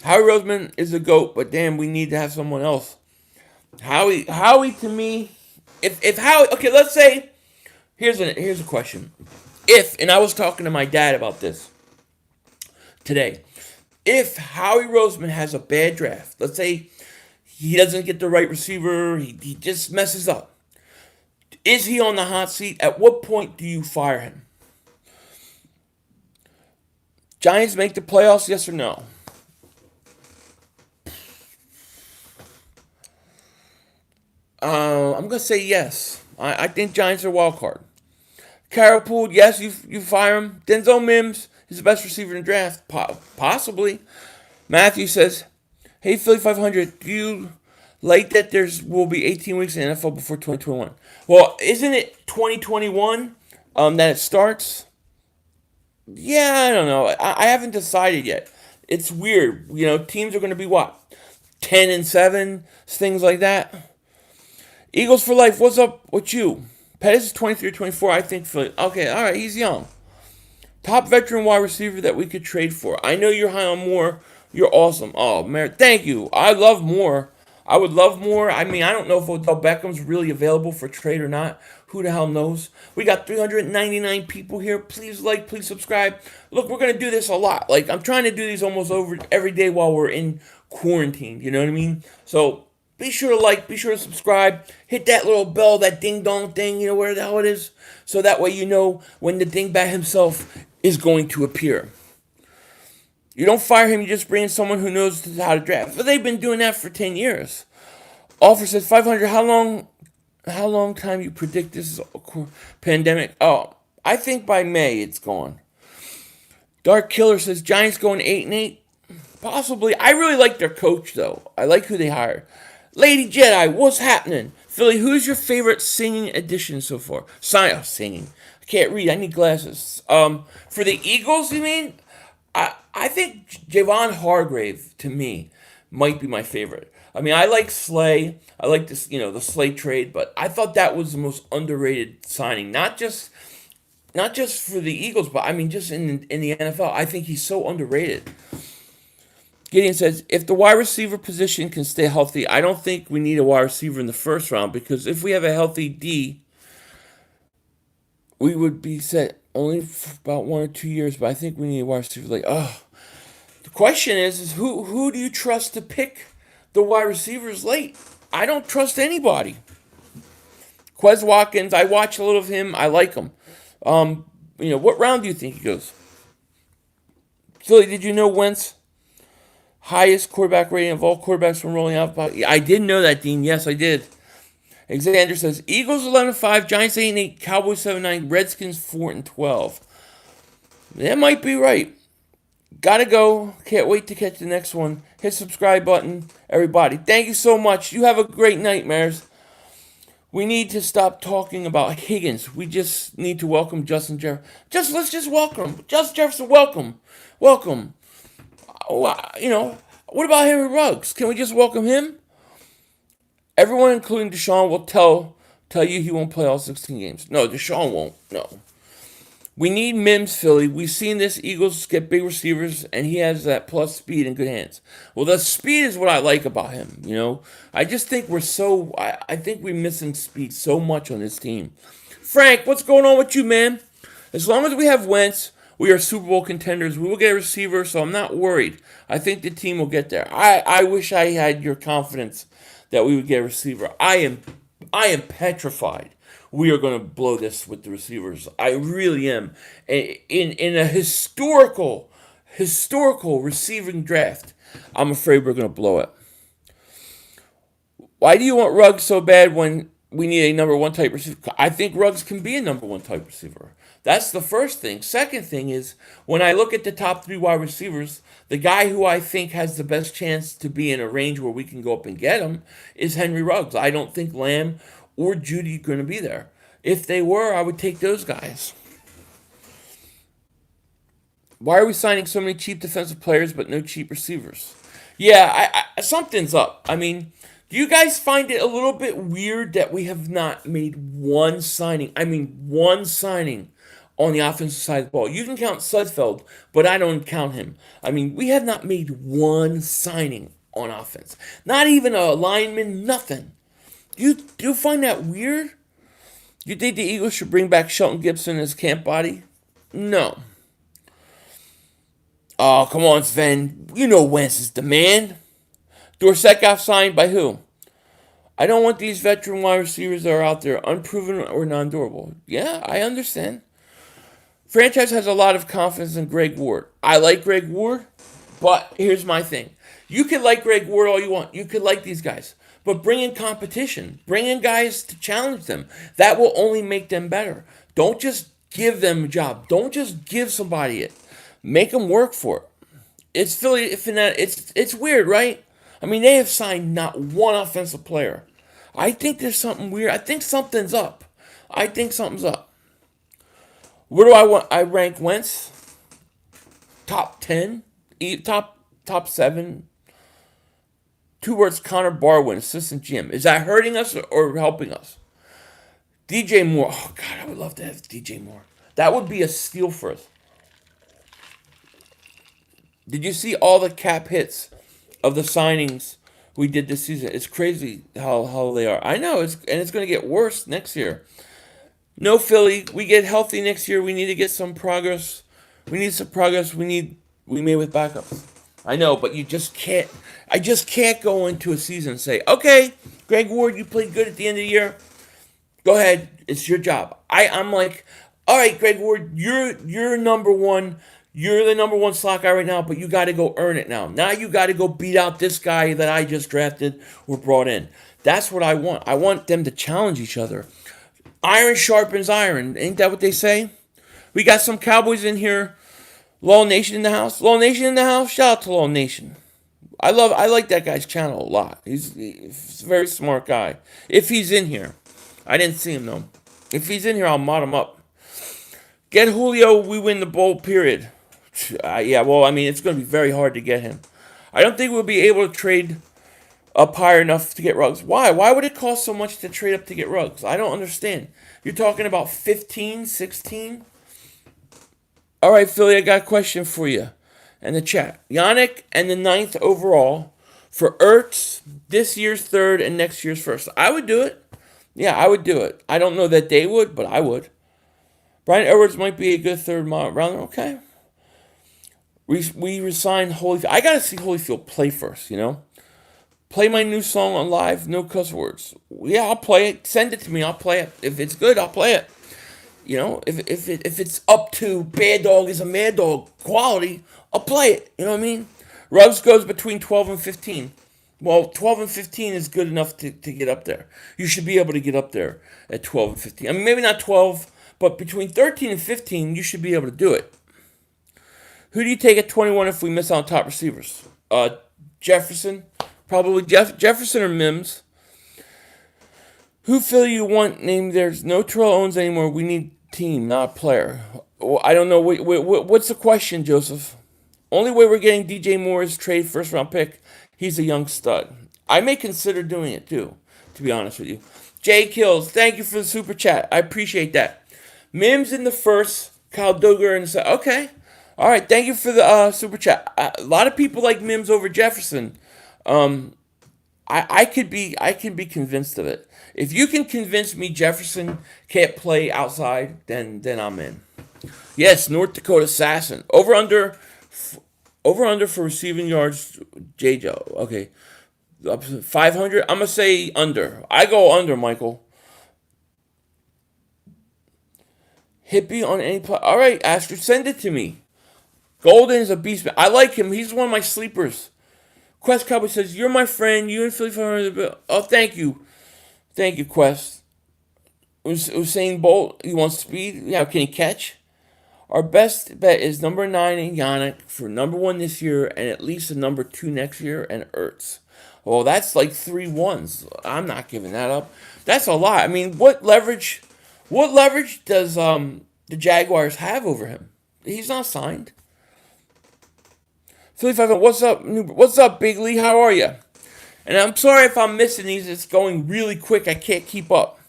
Howie Roseman is the GOAT, but damn, we need to have someone else. Howie to me, if Howie, okay, let's say, here's a question. And I was talking to my dad about this today. If Howie Roseman has a bad draft, let's say he doesn't get the right receiver, he just messes up. Is he on the hot seat? At what point do you fire him? Giants make the playoffs, yes or no? I'm going to say yes. I think Giants are wild card. Carroll Poole, yes, you fire him. Denzel Mims is the best receiver in the draft. Possibly. Matthew says, hey, Philly 500, do you like that will be 18 weeks in the NFL before 2021? Well, isn't it 2021 that it starts? Yeah, I don't know. I haven't decided yet. It's weird. You know, teams are going to be what? 10-7, things like that. Eagles for life, what's up with you? Pettis is 23-24, I think Philly. Okay, all right, he's young. Top veteran wide receiver that we could trade for. I know you're high on Moore. You're awesome. Oh, man, thank you. I love Moore. I would love Moore. I mean, I don't know if Odell Beckham's really available for trade or not. Who the hell knows? We got 399 people here. Please like, please subscribe. Look, we're going to do this a lot. Like, I'm trying to do these almost over every day while we're in quarantine. You know what I mean? So, be sure to like, be sure to subscribe, hit that little bell, that ding-dong thing, you know where the hell it is, so that way you know when the dingbat himself is going to appear. You don't fire him, you just bring in someone who knows how to draft. But they've been doing that for 10 years. Offer says, 500, how long time you predict this is a pandemic? Oh, I think by May it's gone. Dark Killer says, Giants going 8-8? Possibly. I really like their coach, though. I like who they hired. Lady Jedi, what's happening? Philly, who's your favorite singing addition so far? Singing. I can't read. I need glasses. For the Eagles, you mean? I think Javon Hargrave, to me, might be my favorite. I mean, I like Slay. I like this, the Slay trade, but I thought that was the most underrated signing. Not just for the Eagles, but I mean, just in the NFL. I think he's so underrated. Gideon says, if the wide receiver position can stay healthy, I don't think we need a wide receiver in the first round, because if we have a healthy D, we would be set only for about 1 or 2 years. But I think we need a wide receiver. The question is who do you trust to pick the wide receivers late? I don't trust anybody. Quez Watkins, I watch a little of him. I like him. What round do you think he goes? Philly, did you know Wentz highest quarterback rating of all quarterbacks from rolling out? I didn't know that, Dean. Yes, I did. Xander says Eagles 11-5, Giants 8-8, Cowboys 7-9, Redskins 4-12. That might be right. Gotta go. Can't wait to catch the next one. Hit subscribe button, everybody. Thank you so much. You have a great night, Mares. We need to stop talking about Higgins. We just need to welcome Justin Jefferson. Let's just welcome him. Justin Jefferson, welcome. Welcome. What about Henry Ruggs? Can we just welcome him? Everyone, including Deshaun, will tell you he won't play all 16 games. No, Deshaun won't. No. We need Mims, Philly. We've seen this Eagles get big receivers, and he has that plus speed and good hands. Well, the speed is what I like about him, I just think I think we're missing speed so much on this team. Frank, what's going on with you, man? As long as we have Wentz, we are Super Bowl contenders. We will get a receiver, so I'm not worried. I think the team will get there. I wish I had your confidence that we would get a receiver. I am petrified we are going to blow this with the receivers. I really am. In a historical receiving draft, I'm afraid we're going to blow it. Why do you want Ruggs so bad when we need a number one type receiver? I think Ruggs can be a number one type receiver. That's the first thing. Second thing is, when I look at the top 3 wide receivers, the guy who I think has the best chance to be in a range where we can go up and get him is Henry Ruggs. I don't think Lamb or Judy are going to be there. If they were, I would take those guys. Why are we signing so many cheap defensive players but no cheap receivers? Yeah, something's up. I mean, do you guys find it a little bit weird that we have not made one signing? I mean, one signing on the offensive side of the ball. You can count Sudfeld, but I don't count him. I mean, we have not made one signing on offense. Not even a lineman, nothing. Do you find that weird? You think the Eagles should bring back Shelton Gibson as camp body? No. Oh, come on, Sven. You know Wentz is the man. Dorsett got signed by who? I don't want these veteran wide receivers that are out there unproven or non-durable. Yeah, I understand. Franchise has a lot of confidence in Greg Ward. I like Greg Ward, but here's my thing. You could like Greg Ward all you want. You could like these guys. But bring in competition. Bring in guys to challenge them. That will only make them better. Don't just give them a job. Don't just give somebody it. Make them work for it. It's Philly. It's weird, right? I mean, they have signed not one offensive player. I think there's something weird. I think something's up. Where do I want? I rank Wentz top 10, top 7. 2 words: Connor Barwin, assistant GM. Is that hurting us or helping us? DJ Moore. Oh God, I would love to have DJ Moore. That would be a steal for us. Did you see all the cap hits of the signings we did this season? It's crazy how they are. I know, it's going to get worse next year. No, Philly. We get healthy next year. We need to get some progress. We need some progress. We made with backups. I know, but you just can't. I just can't go into a season and say, okay, Greg Ward, you played good at the end of the year. Go ahead. It's your job. I'm like, all right, Greg Ward, you're number one. You're the number one slot guy right now, but you got to go earn it now. Now you got to go beat out this guy that I just drafted or brought in. That's what I want. I want them to challenge each other. Iron sharpens iron. Ain't that what they say? We got some Cowboys in here. Law Nation in the house. Law Nation in the house. Shout out to Law Nation. I like that guy's channel a lot. He's a very smart guy. If he's in here. I didn't see him though. If he's in here, I'll mod him up. Get Julio, we win the bowl, period. Yeah, well, I mean, it's going to be very hard to get him. I don't think we'll be able to trade up higher enough to get Ruggs. Why? Why would it cost so much to trade up to get Ruggs? I don't understand. You're talking about 15, 16? All right, Philly, I got a question for you in the chat. Yannick and the 9th overall for Ertz, this year's 3rd and next year's 1st. I would do it. Yeah, I would do it. I don't know that they would, but I would. Brian Edwards might be a good 3rd rounder. Okay. We resigned Holyfield. I got to see Holyfield play first, you know? Play my new song on live, no cuss words. Yeah, I'll play it. Send it to me. I'll play it. If it's good, I'll play it. You know, if it's up to Bad Dog is a Mad Dog quality, I'll play it. You know what I mean? Ruggs goes between 12 and 15. Well, 12 and 15 is good enough to get up there. You should be able to get up there at 12 and 15. I mean, maybe not 12, but between 13 and 15, you should be able to do it. Who do you take at 21 if we miss out on top receivers? Jefferson. Probably Jefferson or Mims. Who Philly you want named? There's no Terrell Owens anymore. We need team, not player. Well, I don't know. What's the question, Joseph? Only way we're getting DJ Moore is trade 1st round pick. He's a young stud. I may consider doing it too, to be honest with you. Jay Kills, thank you for the super chat. I appreciate that. Mims in the 1st, Kyle Duggar in the 2nd. Okay. All right. Thank you for the super chat. A lot of people like Mims over Jefferson. I can be convinced of it. If you can convince me Jefferson can't play outside, then I'm in. Yes, North Dakota Assassin. Over under for receiving yards, JJ. Okay. 500. I'm gonna say under. I go under, Michael. Hippie on any play. All right, Astrid, send it to me. Golden is a beast. I like him. He's one of my sleepers. Quest Cowboy says, "You're my friend. You and Philly 500." Oh, thank you. Thank you, Quest. Usain Bolt, he wants speed. Yeah, can he catch? Our best bet is number 9 in Yannick for number 1 this year and at least a number 2 next year and Ertz. Well, that's like 3 ones. I'm not giving that up. That's a lot. I mean, what leverage does the Jaguars have over him? He's not signed. Philly 500, what's up, Big Lee? How are you? And I'm sorry if I'm missing these. It's going really quick. I can't keep up.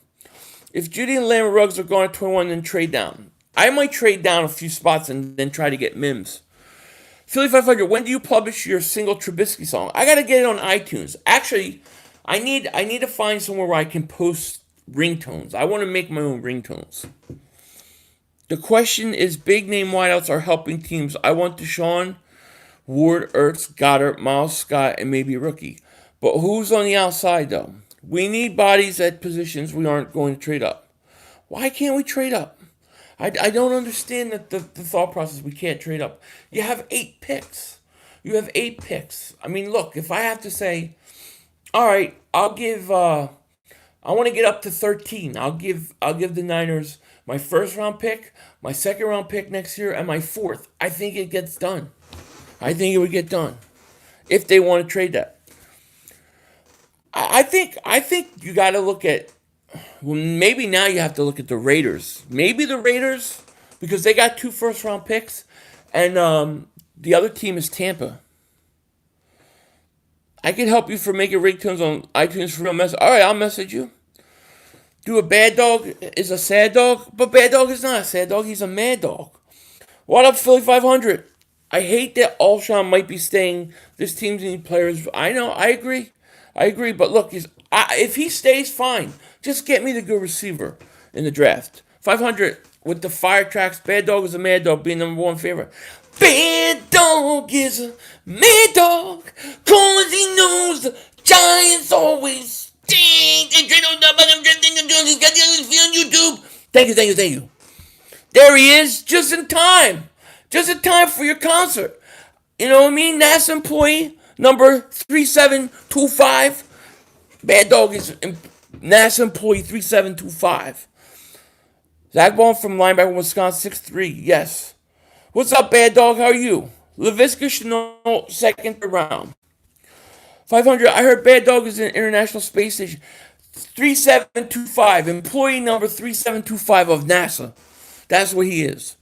If Judy and Lamb Ruggs are going at 21, then trade down. I might trade down a few spots and then try to get Mims. Philly 500, when do you publish your single Trubisky song? I got to get it on iTunes. Actually, I need to find somewhere where I can post ringtones. I want to make my own ringtones. The question is, big name wideouts are helping teams. I want Deshaun, Ward, Ertz, Goddard, Miles Scott, and maybe a rookie. But who's on the outside, though? We need bodies at positions we aren't going to trade up. Why can't we trade up? I don't understand the thought process. We can't trade up. You have 8 picks. I mean, look, if I have to say, all right, I'll give. I want to get up to 13. I'll give the Niners my 1st round pick, my 2nd round pick next year, and my 4th. I think it gets done. I think it would get done if they want to trade that. I think you got to look at. Well, maybe now you have to look at the Raiders. Maybe the Raiders, because they got 2 first-round picks, and the other team is Tampa. I can help you for making ringtones on iTunes for a message. All right, I'll message you. Do a bad dog is a sad dog, but bad dog is not a sad dog. He's a mad dog. What up, Philly 500? I hate that Alshon might be staying. This team's need players. I know. I agree. But look, if he stays, fine. Just get me the good receiver in the draft. 500 with the fire tracks. Bad dog is a mad dog being number 1 favorite. Bad dog is a mad dog cause he knows the Giants always stink. He's got the on YouTube. Thank you. There he is, just in time. Just in time for your concert. You know what I mean? NASA employee number 3725. Bad dog is NASA employee 3725. Zach Ball from linebacker, Wisconsin, 6'3". Yes. What's up, Bad Dog? How are you? LaVisca Chenault, 2nd, 3rd round. 500. I heard Bad Dog is in International Space Station. 3725. Employee number 3725 of NASA. That's what he is.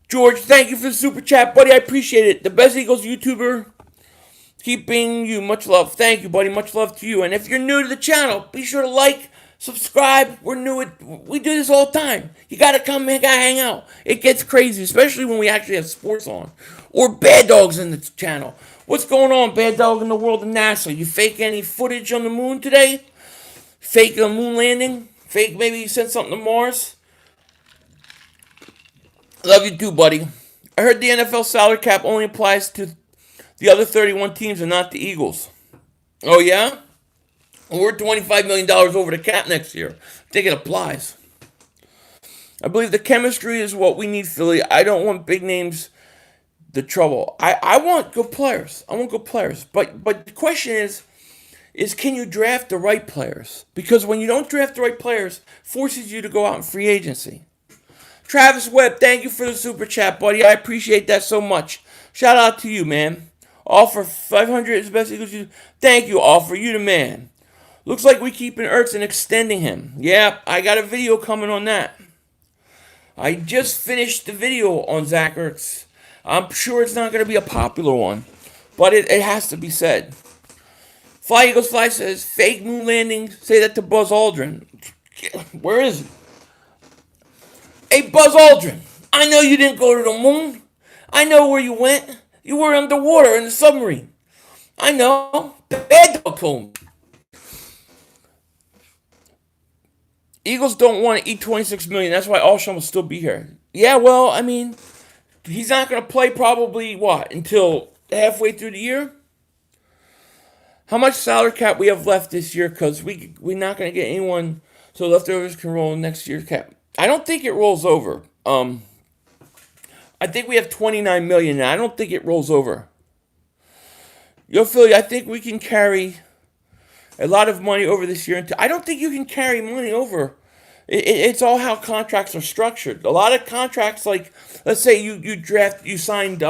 George, thank you for the super chat, buddy. I appreciate it. The best Eagles YouTuber. Keep being you. Much love. Thank you, buddy. Much love to you. And if you're new to the channel, be sure to like, subscribe. We're new at, we do this all the time. You gotta come, you gotta hang out. It gets crazy, especially when we actually have sports on. Or Bad Dogs in the channel. What's going on, Bad Dog, in the world of NASA? You fake any footage on the moon today? Fake a moon landing? Fake maybe you sent something to Mars? Love you too, buddy. I heard the NFL salary cap only applies to the other 31 teams and not the Eagles. Oh, yeah? Well, we're $25 million over the cap next year. I think it applies. I believe the chemistry is what we need, Philly. I don't want big names, the trouble. I want good players. I want good players. But the question is can you draft the right players? Because when you don't draft the right players, it forces you to go out in free agency. Travis Webb, thank you for the super chat, buddy. I appreciate that so much. Shout out to you, man. Offer 500 is the best Eagles. Thank you, Offer. You the man. Looks like we keeping Ertz and extending him. Yeah, I got a video coming on that. I just finished the video on Zach Ertz. I'm sure it's not going to be a popular one, but it has to be said. Fly Eagles Fly says, fake moon landing. Say that to Buzz Aldrin. Where is it? Hey, Buzz Aldrin, I know you didn't go to the moon. I know where you went. You were underwater in the submarine. I know. Bad Dog told me. Eagles don't want to eat $26 million. That's why Alshon will still be here. Yeah, well, I mean, he's not going to play probably, until halfway through the year? How much salary cap we have left this year? Because we're not going to get anyone, so leftovers can roll next year's cap. I don't think it rolls over. I think we have $29 million now. I don't think it rolls over. Yo, Philly, I think we can carry a lot of money over this year. I don't think you can carry money over. It's all how contracts are structured. A lot of contracts, like, let's say you signed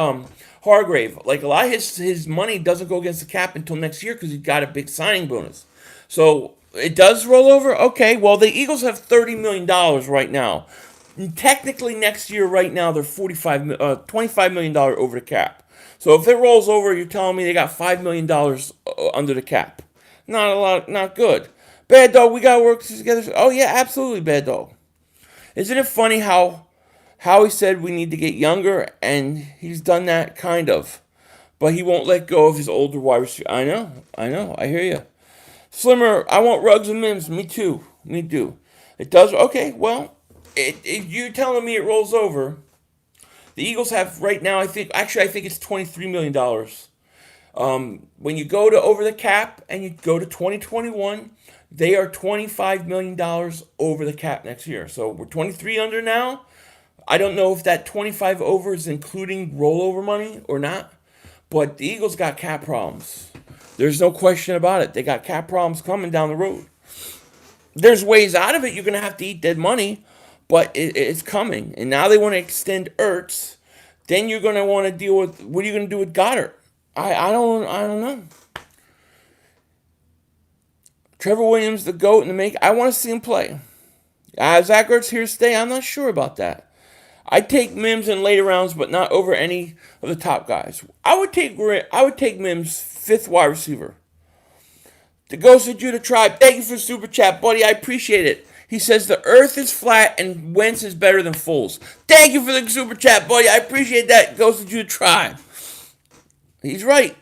Hargrave. Like, a lot of his money doesn't go against the cap until next year because he got a big signing bonus. So it does roll over? Okay, well, the Eagles have $30 million right now. And technically, next year, right now, they're $25 million over the cap. So if it rolls over, you're telling me they got $5 million under the cap. Not a lot, not good. Bad Dog, we got to work together. Oh, yeah, absolutely, Bad Dog. Isn't it funny how he said we need to get younger, and he's done that, kind of. But he won't let go of his older wide receiver. I know, I hear you. Slimmer, I want Ruggs and Mims. Me too. It does, okay, well, you're telling me it rolls over. The Eagles have right now, I think it's $23 million. When you go to over the cap and you go to 2021, they are $25 million over the cap next year. So we're 23 under now. I don't know if that 25 over is including rollover money or not, but the Eagles got cap problems. There's no question about it. They got cap problems coming down the road. There's ways out of it. You're going to have to eat dead money, but it's coming. And now they want to extend Ertz. Then you're going to want to deal with, what are you going to do with Goddard? I don't know. Trevor Williams, the GOAT, and the make. I want to see him play. Zach Ertz here to stay. I'm not sure about that. I'd take Mims in later rounds, but not over any of the top guys. I would take Mims, fifth wide receiver. The Ghost of Judah Tribe, thank you for the super chat, buddy. I appreciate it. He says the earth is flat and Wentz is better than Foles. Thank you for the super chat, buddy. I appreciate that, Ghost of Judah Tribe. He's right.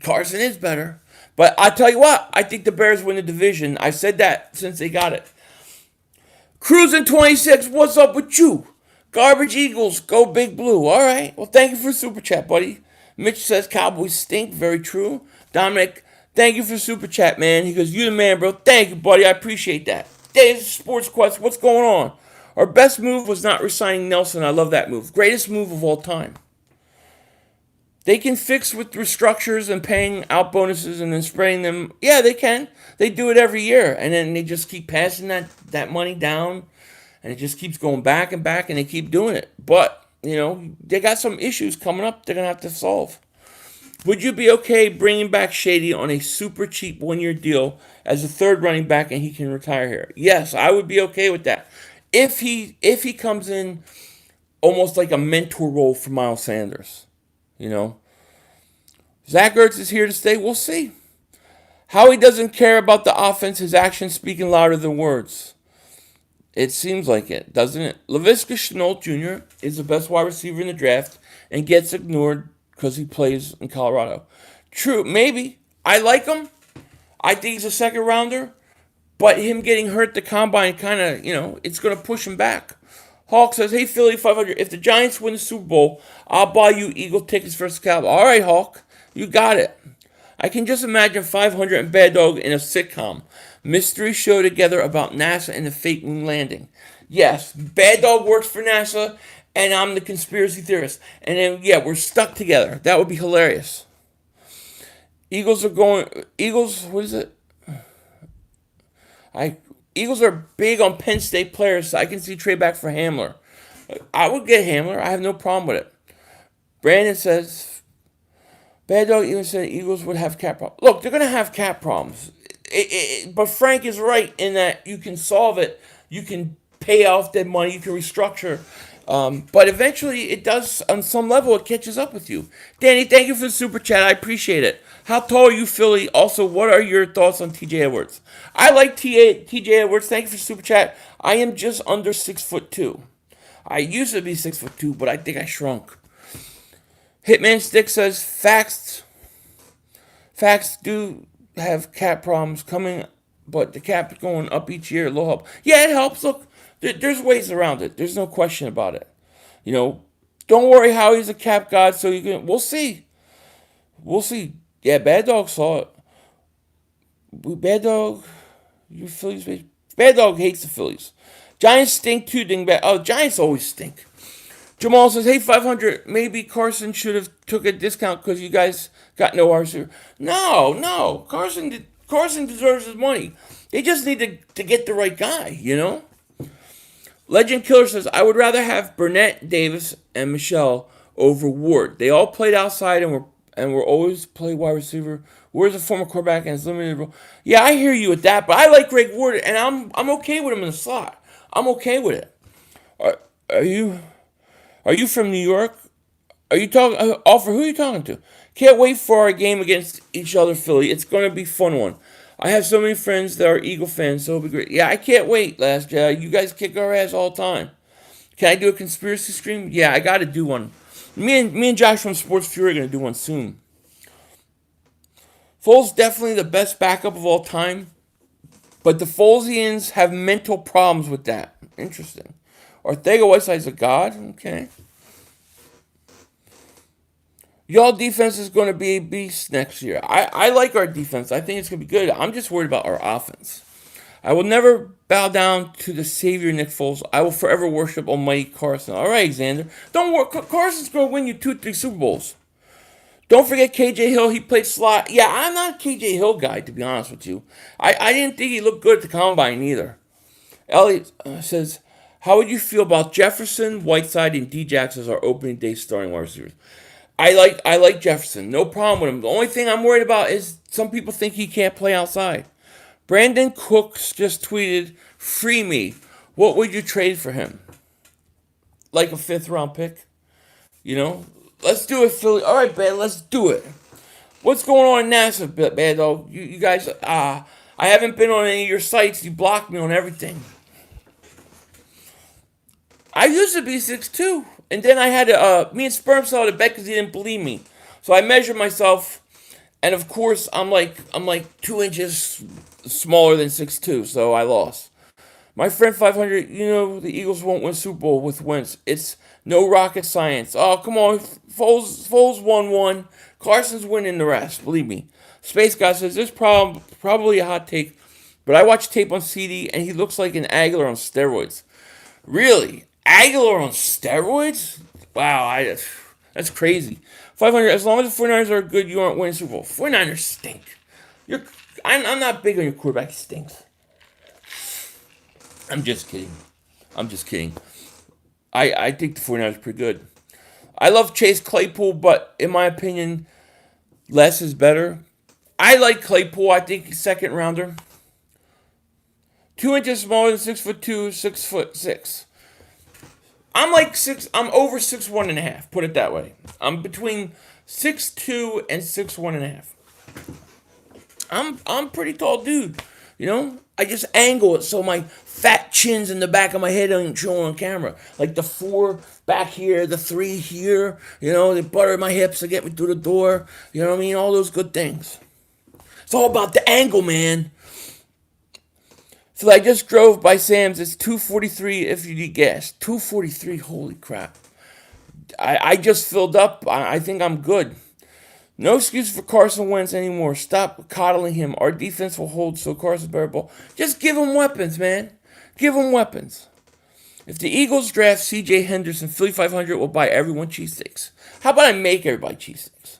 Carson is better. But I tell you what, I think the Bears win the division. I've said that since they got it. Cruising 26, what's up with you? Garbage Eagles, go Big Blue. All right. Well, thank you for the super chat, buddy. Mitch says Cowboys stink. Very true. Dominic, thank you for the super chat, man. He goes, you the man, bro. Thank you, buddy. I appreciate that. Dave's Sports Quest, what's going on? Our best move was not resigning Nelson. I love that move. Greatest move of all time. They can fix with restructures and paying out bonuses and then spraying them. Yeah, they can. They do it every year. And then they just keep passing that money down. And it just keeps going back and back. And they keep doing it. But, they got some issues coming up they're going to have to solve. Would you be okay bringing back Shady on a super cheap one-year deal as a third running back and he can retire here? Yes, I would be okay with that. If he comes in almost like a mentor role for Miles Sanders. You know, Zach Ertz is here to stay. We'll see. Howie doesn't care about the offense. His actions speaking louder than words. It seems like it, doesn't it? Laviska Shenault Jr. is the best wide receiver in the draft and gets ignored because he plays in Colorado. True, maybe. I like him. I think he's a second rounder. But him getting hurt at the combine kind of, it's going to push him back. Hawk says, hey, Philly 500, if the Giants win the Super Bowl, I'll buy you Eagle tickets versus Cowboys. All right, Hawk, you got it. I can just imagine 500 and Bad Dog in a sitcom. Mystery show together about NASA and the fake moon landing. Yes, Bad Dog works for NASA, and I'm the conspiracy theorist. And then, yeah, we're stuck together. That would be hilarious. Eagles, what is it? Eagles are big on Penn State players, so I can see trade back for Hamler. I would get Hamler. I have no problem with it. Brandon says, Bad Dog even said Eagles would have cap problems. Look, they're going to have cap problems. But Frank is right in that you can solve it. You can pay off that money. You can restructure. But eventually, it does, on some level, it catches up with you. Danny, thank you for the super chat. I appreciate it. How tall are you, Philly? Also, what are your thoughts on TJ Edwards? I like TJ Edwards. Thank you for the super chat. I am just under 6'2". I used to be 6'2", but I think I shrunk. Hitman Stick says, facts do have cap problems coming, but the cap is going up each year. Low help. Yeah, it helps. Look, there's ways around it. There's no question about it. Don't worry how he's a cap god, so we'll see. We'll see. Yeah, Bad Dog saw it. Bad Dog, you Phillies. Bad Dog hates the Phillies. Giants stink too, dingbat. Oh, Giants always stink. Jamal says, hey, 500, maybe Carson should have took a discount because you guys got no receiver. No. Carson deserves his money. They just need to get the right guy, Legend Killer says, I would rather have Burnett, Davis, and Michelle over Ward. They all played outside and were always play wide receiver. Ward's a former quarterback and is limited role. Yeah, I hear you with that, but I like Greg Ward, and I'm okay with him in the slot. I'm okay with it. Are you from New York? Are you talking? Offer, who are you talking to? Can't wait for our game against each other, Philly. It's going to be a fun one. I have so many friends that are Eagle fans, so it'll be great. Yeah, I can't wait, Last Jedi. You guys kick our ass all the time. Can I do a conspiracy stream? Yeah, I got to do one. Me and Josh from Sports Fury are going to do one soon. Foles definitely the best backup of all time, but the Folesians have mental problems with that. Interesting. Ortega-Whiteside's a god? Okay. Y'all defense is going to be a beast next year. I like our defense. I think it's going to be good. I'm just worried about our offense. I will never bow down to the savior Nick Foles. I will forever worship Almighty Carson. All right, Xander. Don't worry. Carson's going to win you 2-3 Super Bowls. Don't forget KJ Hill. He played slot. Yeah, I'm not a KJ Hill guy, to be honest with you. I didn't think he looked good at the combine either. Elliot says, how would you feel about Jefferson, Whiteside, and D-Jax as our opening day starting wide receivers? I like Jefferson. No problem with him. The only thing I'm worried about is some people think he can't play outside. Brandon Cooks just tweeted, free me. What would you trade for him? Like a 5th round pick? Let's do it, Philly. All right, Bad, let's do it. What's going on in NASA, Bad Dog? You guys, I haven't been on any of your sites. You blocked me on everything. I used to be 6'2", and then I had to, me and Sperm Cell had to bet because he didn't believe me. So I measured myself, and of course, I'm like 2 inches smaller than 6'2", so I lost. My friend 500, the Eagles won't win Super Bowl with Wentz. It's no rocket science. Oh, come on. Foles won one. Carson's winning the rest. Believe me. Space Guy says, this probably a hot take, but I watched tape on CD, and he looks like an Aguilar on steroids. Really? Aguilar on steroids? Wow, that's crazy. 500, as long as the 49ers are good, you aren't winning Super Bowl. 49ers stink. I'm not big on your quarterback. He stinks. I'm just kidding. I think the 49ers are pretty good. I love Chase Claypool, but in my opinion, less is better. I like Claypool. I think he's second rounder. 2 inches smaller than 6'2", 6'6". I'm like I'm over 6'1.5", put it that way. I'm between 6'2" and 6'1.5". I'm pretty tall dude, you know? I just angle it so my fat chin's in the back of my head ain't showing on camera. Like the 4 back here, the 3 here, you know, they butter my hips to get me through the door. You know what I mean? All those good things. It's all about the angle, man. So I just drove by Sam's. It's 2:43 if you need gas. 2:43, holy crap. I just filled up. I think I'm good. No excuse for Carson Wentz anymore. Stop coddling him. Our defense will hold, so Carson's better ball. Just give him weapons, man. Give him weapons. If the Eagles draft C.J. Henderson, Philly 500 will buy everyone cheesesteaks. How about I make everybody cheesesteaks?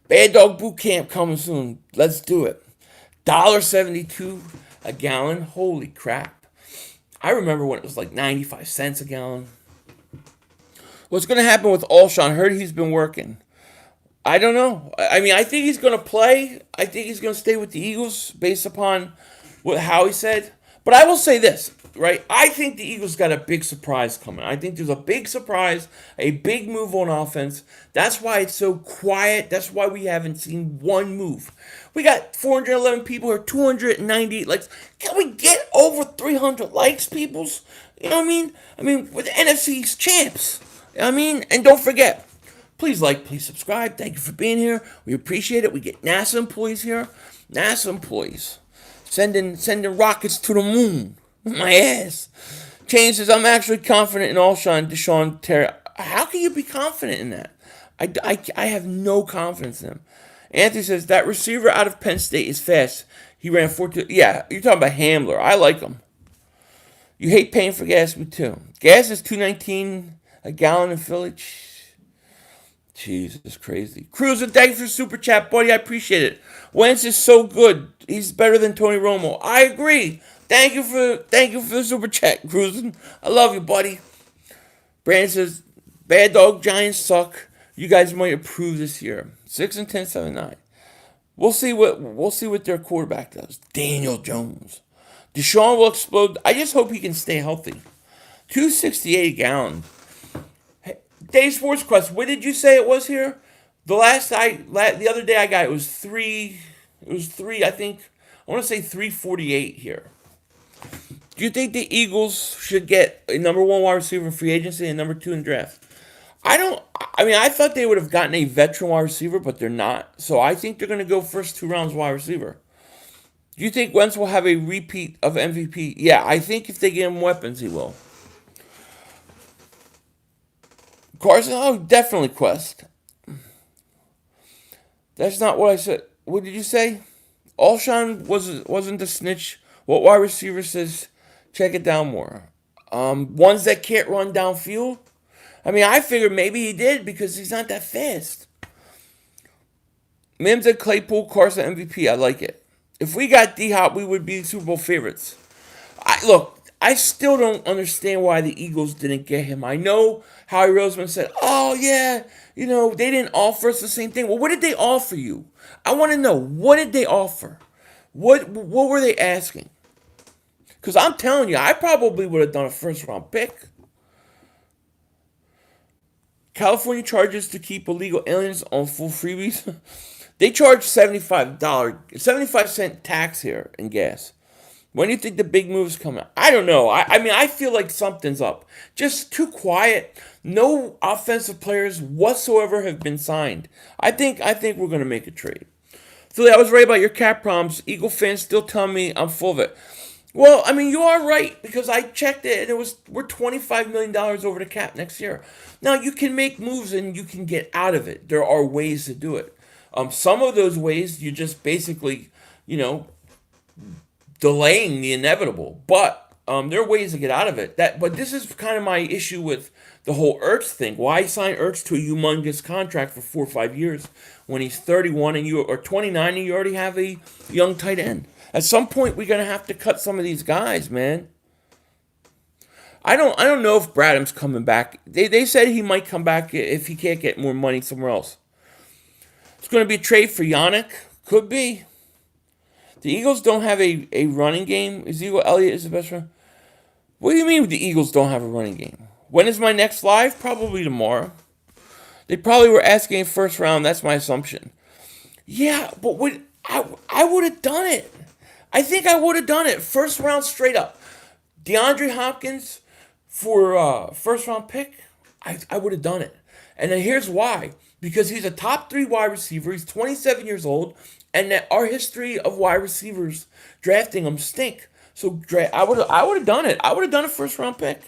Bad Dog Boot Camp coming soon. Let's do it. $1.72 a gallon. Holy crap. I remember when it was like 95 cents a gallon. What's going to happen with Alshon? I heard he's been working. I don't know. I mean, I think he's going to play. I think he's going to stay with the Eagles based upon what Howie said. But I will say this, right? I think the Eagles got a big surprise coming. I think there's a big surprise, a big move on offense. That's why it's so quiet. That's why we haven't seen one move. We got 411 people here, 298 likes. Can we get over 300 likes, peoples? You know what I mean? I mean, we're the NFC East champs. You know what I mean? And don't forget, please like, please subscribe. Thank you for being here. We appreciate it. We get NASA employees here. NASA employees. Sending rockets to the moon. My ass. Change says, I'm actually confident in Alshon, Deshaun, Terry. How can you be confident in that? I have no confidence in him. Anthony says, that receiver out of Penn State is fast. He ran 4.2. Yeah, you're talking about Hamler. I like him. You hate paying for gas, me too. Gas is $2.19 a gallon in Philly. Jesus, crazy. Cruiser, thank you for super chat, buddy. I appreciate it. Wentz is so good. He's better than Tony Romo. I agree. Thank you for the super chat, Cruiser. I love you, buddy. Brandon says, Bad Dog Giants suck. You guys might improve this year. 6-10, 7-9. We'll see what their quarterback does. Daniel Jones. Deshaun will explode. I just hope he can stay healthy. $2.68 a gallon. Dave Sports Quest, what did you say it was here? The other day I got it was 3. It was 3. I think I want to say 348 here. Do you think the Eagles should get a number 1 wide receiver in free agency and number 2 in draft? I thought they would have gotten a veteran wide receiver, but they're not. So I think they're going to go first 2 rounds wide receiver. Do you think Wentz will have a repeat of MVP? Yeah, I think if they give him weapons, he will. Carson, oh, definitely Quest. That's not what I said. What did you say? Alshon wasn't the snitch. What wide receiver says, check it down more? Ones that can't run downfield? I mean, I figured maybe he did because he's not that fast. Mims and Claypool, Carson MVP. I like it. If we got D-Hop, we would be Super Bowl favorites. I still don't understand why the Eagles didn't get him. I know Howie Roseman said, oh, yeah, you know, they didn't offer us the same thing. Well, what did they offer you? I want to know, what did they offer? What were they asking? Because I'm telling you, I probably would have done a first-round pick. California charges to keep illegal aliens on full freebies. They charge $75 tax here in gas. When do you think the big move's coming? I don't know. I mean, I feel like something's up. Just too quiet. No offensive players whatsoever have been signed. I think we're going to make a trade. Philly, I was right about your cap problems. Eagle fans still tell me I'm full of it. Well, I mean, you are right because I checked it and we're $25 million over the cap next year. Now, you can make moves and you can get out of it. There are ways to do it. Some of those ways, you just basically, delaying the inevitable, but there are ways to get out of it. But this is kind of my issue with the whole Ertz thing. Why sign Ertz to a humongous contract for 4 or 5 years when he's 31 and or 29 and you already have a young tight end? At some point, we're gonna have to cut some of these guys, man. I don't know if Bradham's coming back. They said he might come back if he can't get more money somewhere else. It's going to be a trade for Yannick. Could be. The Eagles don't have a running game. Ezekiel Elliott is the best runner. What do you mean the Eagles don't have a running game? When is my next live? Probably tomorrow. They probably were asking in first round. That's my assumption. Yeah, but I would have done it. I think I would have done it. First round straight up. DeAndre Hopkins for first round pick, I would have done it. And then here's why. Because he's a top 3 wide receiver. He's 27 years old. And that our history of wide receivers drafting them stink. So I would have done it. I would have done a first round pick.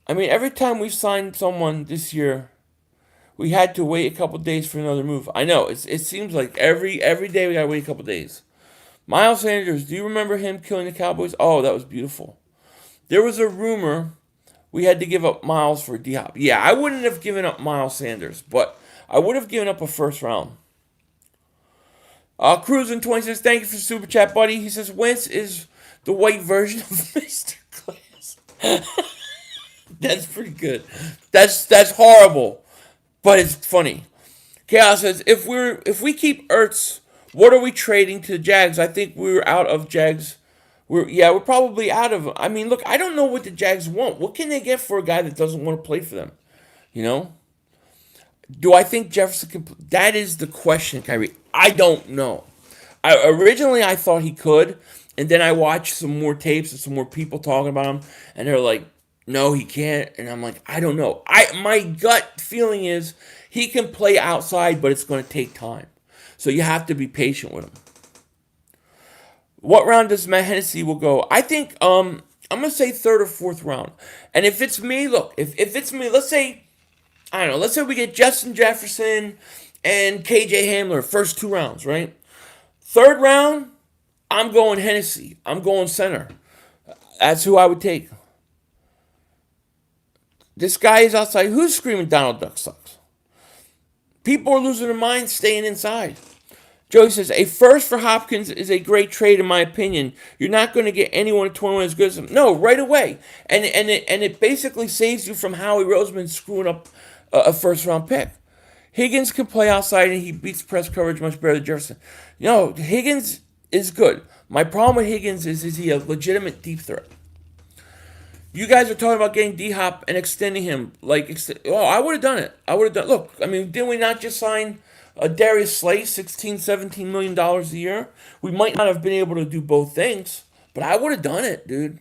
I mean, every time we signed someone this year, we had to wait a couple days for another move. I know, it seems like every day we gotta wait a couple days. Miles Sanders, do you remember him killing the Cowboys? Oh, that was beautiful. There was a rumor we had to give up Miles for D-Hop. Yeah, I wouldn't have given up Miles Sanders, but I would have given up a first round. Cruising 26, thank you for the super chat, buddy. He says Wentz is the white version of Mr. Glass. That's pretty good. That's horrible, but it's funny. Chaos says if we keep Ertz, what are we trading to the Jags? I think we're out of Jags. We're probably out of. I mean, look, I don't know what the Jags want. What can they get for a guy that doesn't want to play for them? You know. Do I think Jefferson can? That is the question, Kyrie. I don't know. Originally I thought he could, and then I watched some more tapes and some more people talking about him, and they're like, no, he can't. And I'm like, I don't know. My gut feeling is he can play outside, but it's going to take time. So you have to be patient with him. What round does Matt Hennessy will go? I think I'm going to say 3rd or 4th round. And if it's me, look, if it's me, let's say, I don't know, let's say we get Justin Jefferson and KJ Hamler first 2 rounds, right? 3rd round, I'm going Hennessy. I'm going center. That's who I would take. This guy is outside. Who's screaming Donald Duck sucks? People are losing their minds staying inside. Joey says, a first for Hopkins is a great trade in my opinion. You're not going to get anyone at 21 as good as him. No, right away. And it basically saves you from Howie Roseman screwing up a first round pick. Higgins can play outside and he beats press coverage much better than Jefferson. You know, Higgins is good. My problem with Higgins is he a legitimate deep threat? You guys are talking about getting D-Hop and extending him. I would have done it. I would have done. Look, I mean, didn't we not just sign Darius Slay, $16, $17 million a year? We might not have been able to do both things, but I would have done it, dude.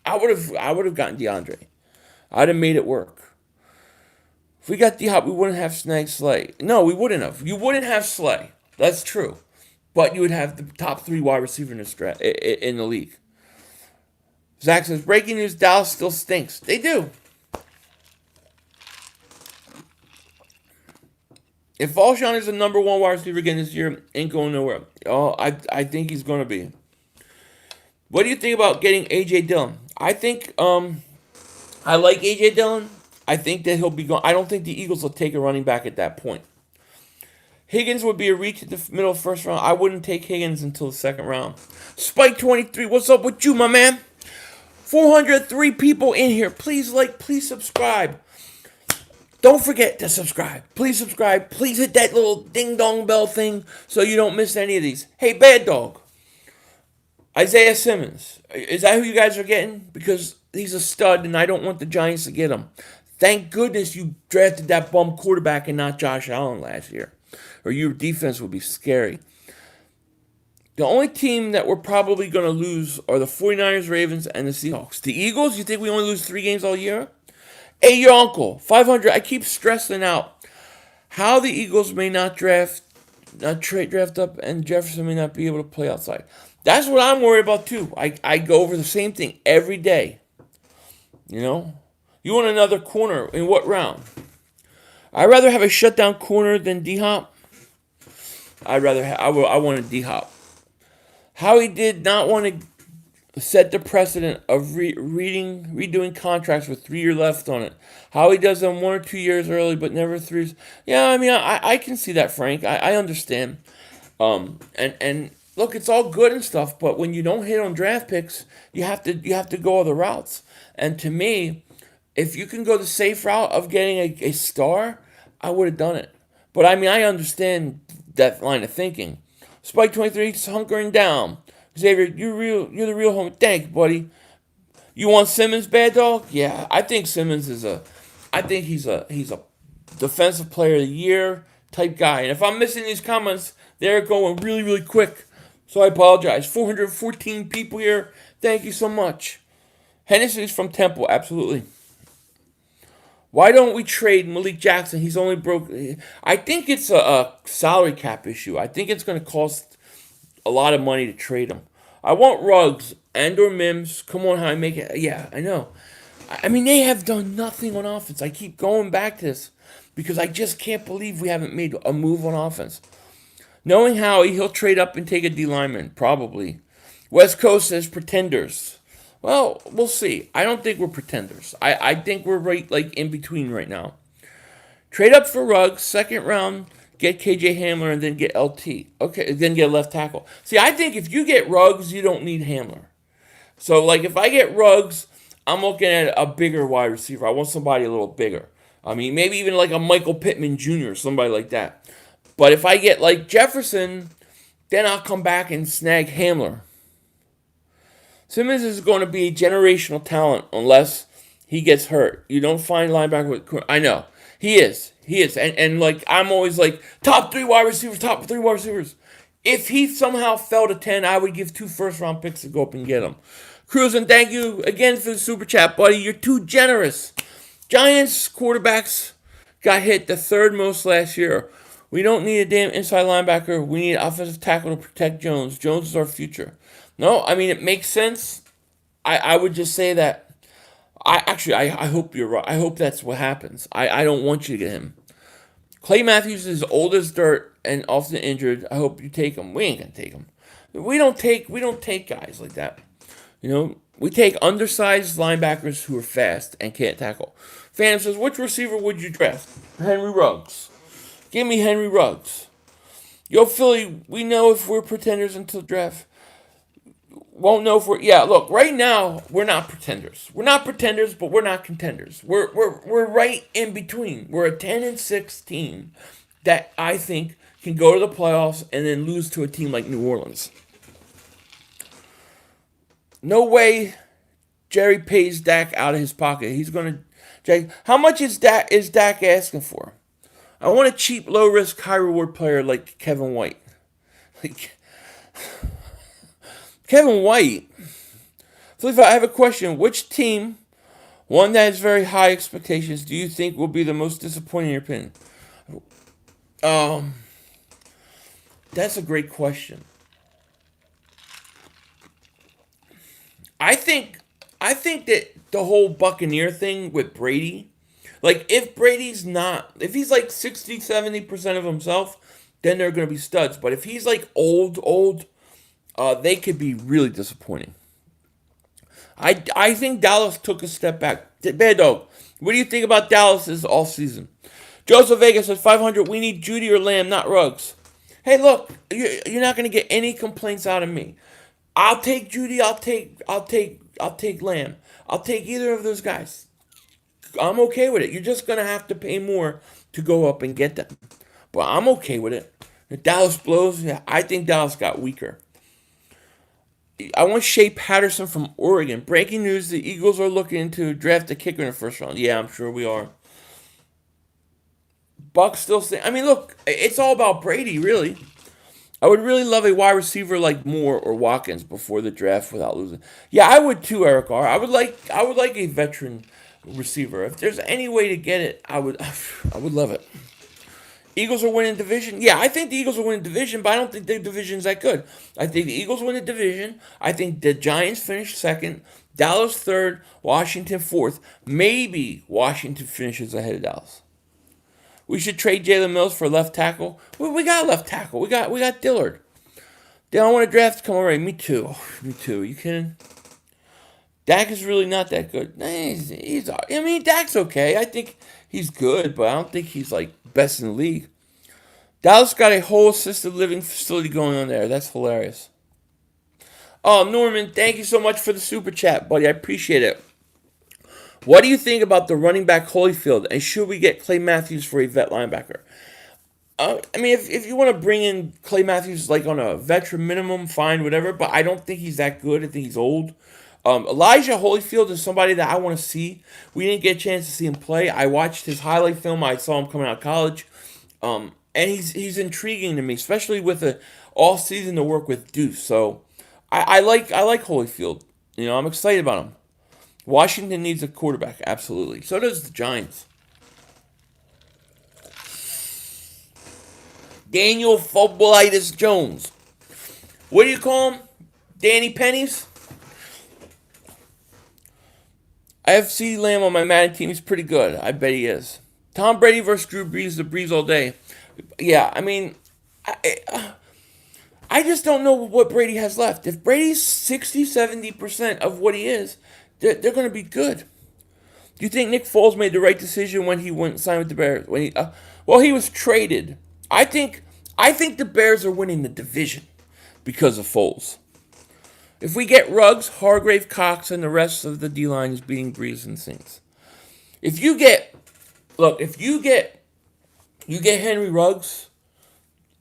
I would have gotten DeAndre. I'd have made it work. If we got D-Hop, we wouldn't have snagged Slay. No, we wouldn't have. You wouldn't have Slay. That's true. But you would have the top 3 wide receiver in the league. Zach says, breaking news, Dallas still stinks. They do. If Alshon is the number 1 wide receiver again this year, ain't going nowhere. Oh, I think he's going to be. What do you think about getting A.J. Dillon? I think I like A.J. Dillon. I think that he'll be gone. I don't think the Eagles will take a running back at that point. Higgins would be a reach at the middle of the first round. I wouldn't take Higgins until the second round. Spike 23, what's up with you, my man? 403 people in here. Please like, please subscribe. Don't forget to subscribe. Please subscribe. Please hit that little ding-dong bell thing so you don't miss any of these. Hey, Bad Dog. Isaiah Simmons. Is that who you guys are getting? Because he's a stud, and I don't want the Giants to get him. Thank goodness you drafted that bum quarterback and not Josh Allen last year, or your defense would be scary. The only team that we're probably going to lose are the 49ers, Ravens, and the Seahawks. The Eagles, you think we only lose 3 games all year? Hey, your uncle, 500. I keep stressing out how the Eagles may not draft up, and Jefferson may not be able to play outside. That's what I'm worried about, too. I go over the same thing every day. You know? You want another corner in what round? I'd rather have a shutdown corner than D-Hop. I wanted D-Hop. Howie did not want to set the precedent of redoing contracts with 3 years left on it. Howie does them 1 or 2 years early, but never 3 years. Yeah, I mean, I can see that, Frank. I understand. And look, it's all good and stuff, but when you don't hit on draft picks, you have to go other routes. And to me, if you can go the safe route of getting a star, I would have done it. But I mean, I understand that line of thinking. Spike 23, hunkering down. Xavier, you're the real homie. Thank you, buddy. You want Simmons, bad dog? Yeah, I think Simmons is I think he's a defensive player of the year type guy. And if I'm missing these comments, they're going really, really quick. So I apologize. 414 people here. Thank you so much. Hennessy's from Temple, absolutely. Why don't we trade Malik Jackson? He's only broke. I think it's a salary cap issue. I think it's going to cost a lot of money to trade him. I want Ruggs and or Mims. Come on, how I make it. Yeah, I know. I mean, they have done nothing on offense. I keep going back to this because I just can't believe we haven't made a move on offense. Knowing Howie, he'll trade up and take a D lineman, probably. West Coast says pretenders. Well, we'll see. I don't think we're pretenders. I think we're right, like, in between right now. Trade up for Ruggs, second round, get KJ Hamler, and then get LT. Okay, then get left tackle. See, I think if you get Ruggs, you don't need Hamler. So, like, if I get Ruggs, I'm looking at a bigger wide receiver. I want somebody a little bigger. I mean, maybe even like a Michael Pittman Jr., somebody like that. But if I get, like, Jefferson, then I'll come back and snag Hamler. Simmons is going to be a generational talent unless he gets hurt. You don't find linebacker with... I know. He is. And like, I'm always like, top 3 wide receivers. If he somehow fell to 10, I would give 2 first-round picks to go up and get him. Cruising, thank you again for the super chat, buddy. You're too generous. Giants quarterbacks got hit the 3rd most last year. We don't need a damn inside linebacker. We need an offensive tackle to protect Jones. Jones is our future. No, I mean, it makes sense. I would just say that. I hope you're right. I hope that's what happens. I don't want you to get him. Clay Matthews is old as dirt and often injured. I hope you take him. We ain't gonna take him. We don't take guys like that. You know, we take undersized linebackers who are fast and can't tackle. Phantom says, which receiver would you draft? Henry Ruggs. Give me Henry Ruggs. Yo, Philly, we know if we're pretenders until draft. Won't know if we're... Yeah, look, right now, we're not pretenders. We're not pretenders, but we're not contenders. We're right in between. We're a 10-6 team that I think can go to the playoffs and then lose to a team like New Orleans. No way Jerry pays Dak out of his pocket. He's going to... How much is Dak asking for? I want a cheap, low-risk, high-reward player like Kevin White. Like... Kevin White. Felipe, I have a question. Which team, one that has very high expectations, do you think will be the most disappointing in your opinion? That's a great question. I think that the whole Buccaneer thing with Brady, like if he's like 60, 70% of himself, then they're going to be studs. But if he's like old, they could be really disappointing. I think Dallas took a step back. Bad dog, what do you think about Dallas' offseason? Joseph Vega says 500. We need Judy or Lamb, not Ruggs. Hey, look, you're not going to get any complaints out of me. I'll take Judy. I'll take Lamb. I'll take either of those guys. I'm okay with it. You're just going to have to pay more to go up and get them. But I'm okay with it. If Dallas blows, yeah, I think Dallas got weaker. I want Shea Patterson from Oregon. Breaking news, the Eagles are looking to draft a kicker in the first round. Yeah, I'm sure we are. Buck still saying, I mean, look, it's all about Brady, really. I would really love a wide receiver like Moore or Watkins before the draft without losing. Yeah, I would too, Eric R. I would like a veteran receiver. If there's any way to get it, I would love it. Eagles are winning division. Yeah, I think the Eagles are winning division, but I don't think the division's that good. I think the Eagles win the division. I think the Giants finish second, Dallas third, Washington fourth. Maybe Washington finishes ahead of Dallas. We should trade Jalen Mills for left tackle. We got a left tackle. We got Dillard. They don't want to draft to come already. Me too. You kidding? Dak is really not that good. I mean, Dak's okay. I think he's good, but I don't think he's like best in the league. Dallas got a whole assisted living facility going on there. That's hilarious. Oh, Norman, thank you so much for the super chat, buddy. I appreciate it. What do you think about the running back Holyfield? And should we get Clay Matthews for a vet linebacker? I mean, if you want to bring in Clay Matthews like on a veteran minimum, fine, whatever. But I don't think he's that good. I think he's old. Elijah Holyfield is somebody that I want to see. We didn't get a chance to see him play. I watched his highlight film. I saw him coming out of college. And he's intriguing to me, especially with the all season to work with Deuce. So I like Holyfield. I'm excited about him. Washington needs a quarterback, absolutely. So does the Giants. Daniel Footballitis Jones. What do you call him? Danny Pennies? I have CeeDee Lamb on my Madden team. He's pretty good. I bet he is. Tom Brady versus Drew Brees. The Brees all day. Yeah, I mean, I just don't know what Brady has left. If Brady's 60-70% of what he is, they're going to be good. Do you think Nick Foles made the right decision when he went and signed with the Bears? He was traded. I think the Bears are winning the division because of Foles. If we get Ruggs, Hargrave, Cox, and the rest of the D-line is beating Breeze and Saints. If you get Henry Ruggs,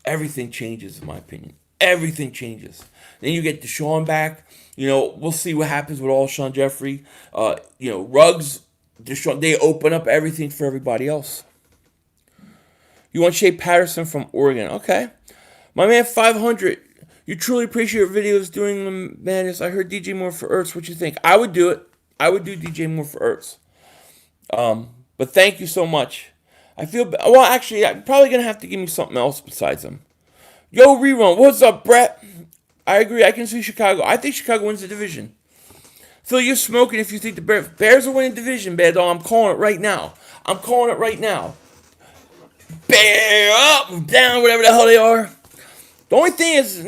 everything changes, in my opinion. Everything changes. Then you get Deshaun back. We'll see what happens with Alshon Jeffrey. Ruggs, Deshaun, they open up everything for everybody else. You want Shea Patterson from Oregon. Okay. My man 500. You truly appreciate your videos doing the madness. I heard DJ Moore for Ertz. What you think? I would do it. I would do DJ Moore for Ertz. But thank you so much. I feel... Well, actually, I'm probably going to have to give me something else besides him. Yo, Rerun. What's up, Brett? I agree. I can see Chicago. I think Chicago wins the division. Phil, you're smoking if you think the Bears are winning the division, bad dog. I'm calling it right now. Bear up, down, whatever the hell they are. The only thing is,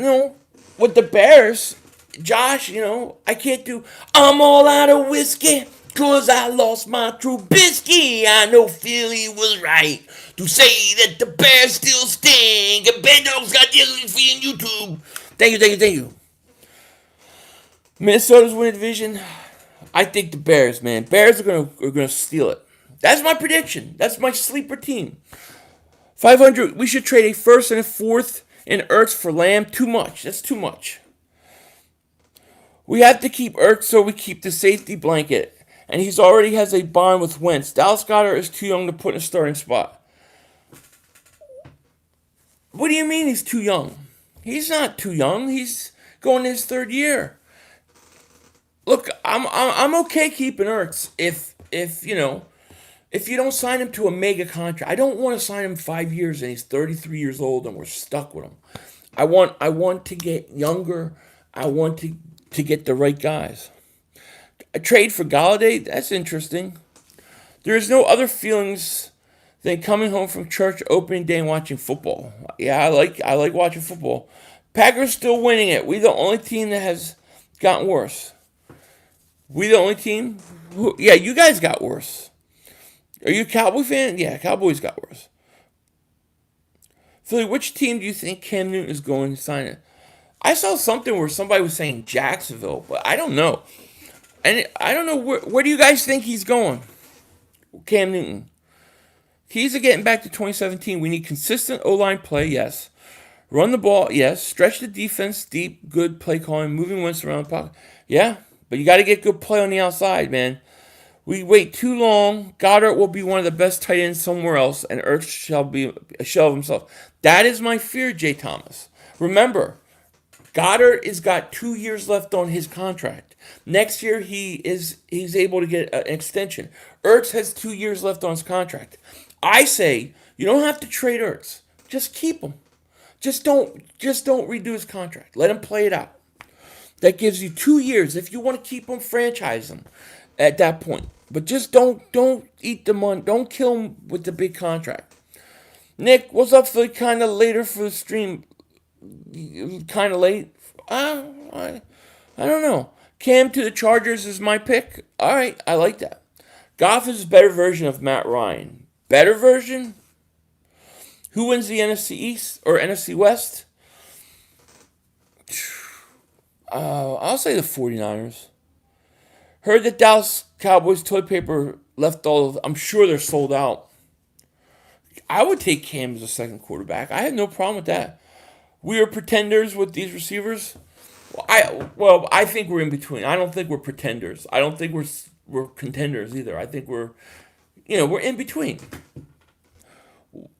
with the Bears, Josh, I can't do, I'm all out of whiskey, cause I lost my Trubisky. I know Philly was right to say that the Bears still stink, and Bad Dog's got the free on YouTube. Thank you. Minnesota's winning division. I think the Bears, man. Bears are gonna steal it. That's my prediction. That's my sleeper team. 500, we should trade a first and a fourth in Ertz for Lamb. Too much. That's too much. We have to keep Ertz so we keep the safety blanket. And he's already has a bond with Wentz. Dallas Goedert is too young to put in a starting spot. What do you mean he's too young? He's not too young. He's going his third year. Look, I'm okay keeping Ertz if you don't sign him to a mega contract. I don't want to sign him 5 years and he's 33 years old and we're stuck with him. I want to get younger. I want to get the right guys. A trade for Galladay, that's interesting. There is no other feelings than coming home from church opening day and watching football. Yeah, I like watching football. Packers still winning it. We the only team that has gotten worse. We the only team? Yeah, you guys got worse. Are you a Cowboy fan? Yeah, Cowboys got worse. Philly, which team do you think Cam Newton is going to sign it? I saw something where somebody was saying Jacksonville, but I don't know. And I don't know where do you guys think he's going? Cam Newton. Keys to getting back to 2017. We need consistent O-line play, yes. Run the ball, yes. Stretch the defense deep, good play calling, moving Wentz around the pocket. Yeah, but you got to get good play on the outside, man. We wait too long. Goddard will be one of the best tight ends somewhere else, and Ertz shall be a shell of himself. That is my fear, Jay Thomas. Remember, Goddard has got 2 years left on his contract. Next year, he's able to get an extension. Ertz has 2 years left on his contract. I say you don't have to trade Ertz. Just keep him. Just don't redo his contract. Let him play it out. That gives you 2 years. If you want to keep him, franchise him at that point. But just don't eat the money. Don't kill him with the big contract. Nick, what's up for kind of later for the stream? Kind of late? I don't know. Cam to the Chargers is my pick. All right, I like that. Goff is a better version of Matt Ryan. Better version? Who wins the NFC East or NFC West? I'll say the 49ers. Heard that Dallas Cowboys toilet paper left all of... I'm sure they're sold out. I would take Cam as a second quarterback. I have no problem with that. We are pretenders with these receivers. I think we're in between. I don't think we're pretenders. I don't think we're contenders either. I think we're in between.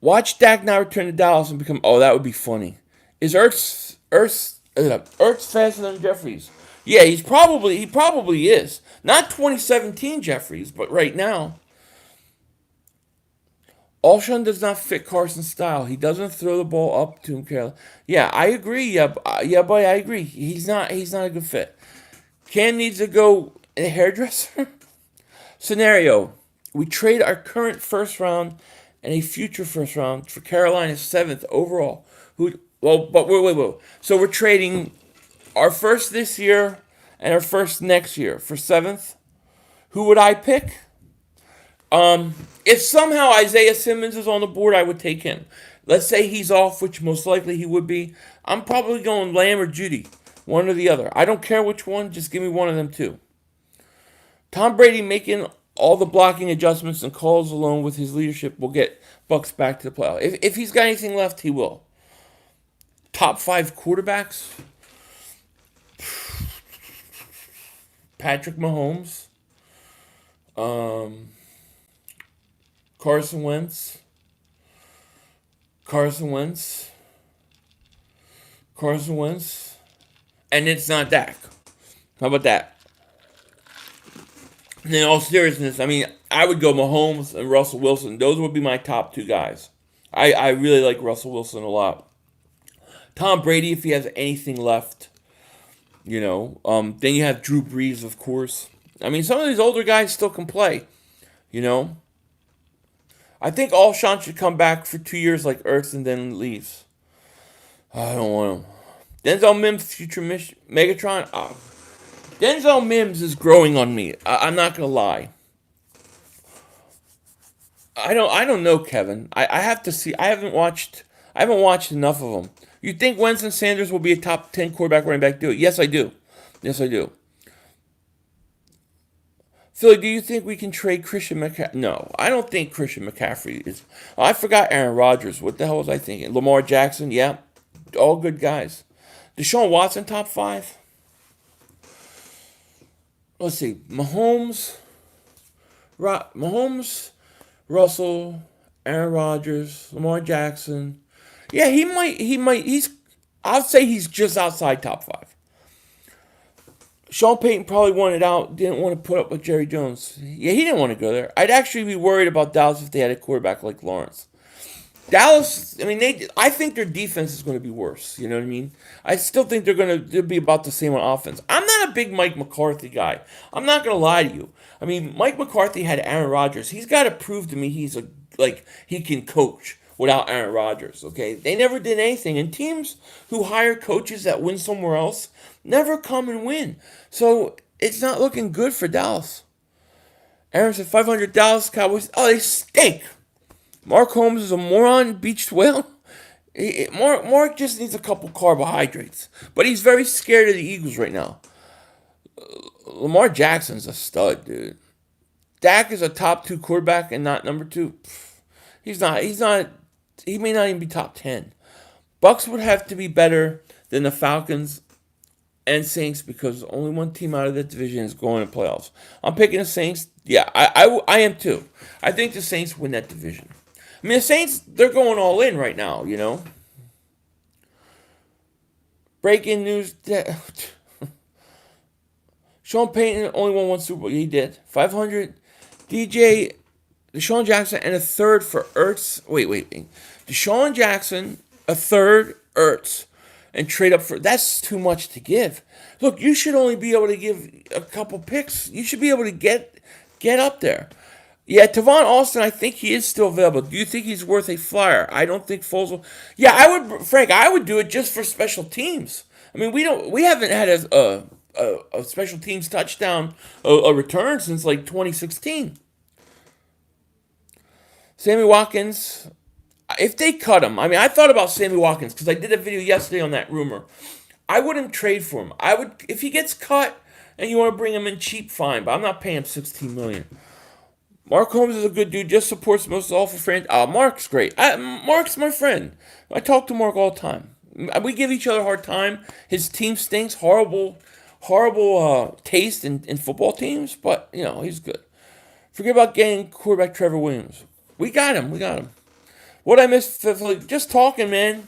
Watch Dak now return to Dallas and become. Oh, that would be funny. Is Ertz faster than Jeffries? Yeah, he probably is. Not 2017 Jeffries, but right now. Alshon does not fit Carson's style. He doesn't throw the ball up to him, Carolina. Yeah, I agree. Yeah, boy, I agree. He's not a good fit. Cam needs to go in a hairdresser. Scenario: we trade our current first round and a future first round for Carolina's 7th overall. But wait. So we're trading our first this year and our first next year for 7th. Who would I pick? If somehow Isaiah Simmons is on the board, I would take him. Let's say he's off, which most likely he would be. I'm probably going Lamb or Judy, one or the other. I don't care which one, just give me one of them too. Tom Brady making all the blocking adjustments and calls alone with his leadership will get Bucs back to the playoff. If he's got anything left, he will. Top 5 quarterbacks. Patrick Mahomes. Carson Wentz. And it's not Dak. How about that? And in all seriousness, I mean, I would go Mahomes and Russell Wilson. Those would be my top 2 guys. I really like Russell Wilson a lot. Tom Brady, if he has anything left. Then you have Drew Brees, of course. I mean, some of these older guys still can play. I think Alshon should come back for 2 years like Ertz and then leaves. I don't want him. Denzel Mims, future Megatron. Denzel Mims is growing on me. I'm not gonna lie. I don't know, Kevin. I have to see. I haven't watched enough of them. You think Wentz and Sanders will be a top 10 quarterback running back? Do it. Yes, I do. Philly, do you think we can trade Christian McCaffrey? No, I don't think Christian McCaffrey is. Oh, I forgot Aaron Rodgers. What the hell was I thinking? Lamar Jackson, yeah. All good guys. Deshaun Watson, top 5. Let's see. Mahomes, Russell, Aaron Rodgers, Lamar Jackson. Yeah, he might. I'll say he's just outside top 5. Sean Payton probably wanted out, didn't want to put up with Jerry Jones. Yeah, he didn't want to go there. I'd actually be worried about Dallas if they had a quarterback like Lawrence. Dallas, I mean, I think their defense is going to be worse. You know what I mean? I still think they'll be about the same on offense. I'm not a big Mike McCarthy guy. I'm not going to lie to you. I mean, Mike McCarthy had Aaron Rodgers. He's got to prove to me he can coach without Aaron Rodgers, okay? They never did anything. And teams who hire coaches that win somewhere else never come and win. So it's not looking good for Dallas. Aaron said 500 Dallas Cowboys. Oh, they stink. Mark Holmes is a moron, beached whale. Mark just needs a couple carbohydrates. But he's very scared of the Eagles right now. Lamar Jackson's a stud, dude. Dak is a top 2 quarterback and not number 2. He's not. He may not even be top 10. Bucs would have to be better than the Falcons and Saints because only one team out of that division is going to playoffs. I'm picking the Saints. Yeah, I am too. I think the Saints win that division. I mean, the Saints, they're going all in right now, Breaking news. Sean Payton only won 1 Super Bowl. He did. 500. DJ, Deshaun Jackson, and a 3rd for Ertz. Wait. Deshaun Jackson, a 3rd, Ertz, and trade up for. That's too much to give. Look, you should only be able to give a couple picks. You should be able to get up there. Yeah, Tavon Austin, I think he is still available. Do you think he's worth a flyer? I don't think Foles will. Yeah, I would do it just for special teams. I mean, we haven't had a special teams touchdown, a return since like 2016. Sammy Watkins, if they cut him, I mean, I thought about Sammy Watkins because I did a video yesterday on that rumor. I wouldn't trade for him. I would, if he gets cut and you want to bring him in cheap, fine, but I'm not paying him $16 million. Mark Holmes is a good dude, just supports most awful friends. Mark's great. Mark's my friend. I talk to Mark all the time. We give each other a hard time. His team stinks. Horrible taste in football teams, but, he's good. Forget about getting quarterback Trevor Williams. We got him. What I missed, just talking, man.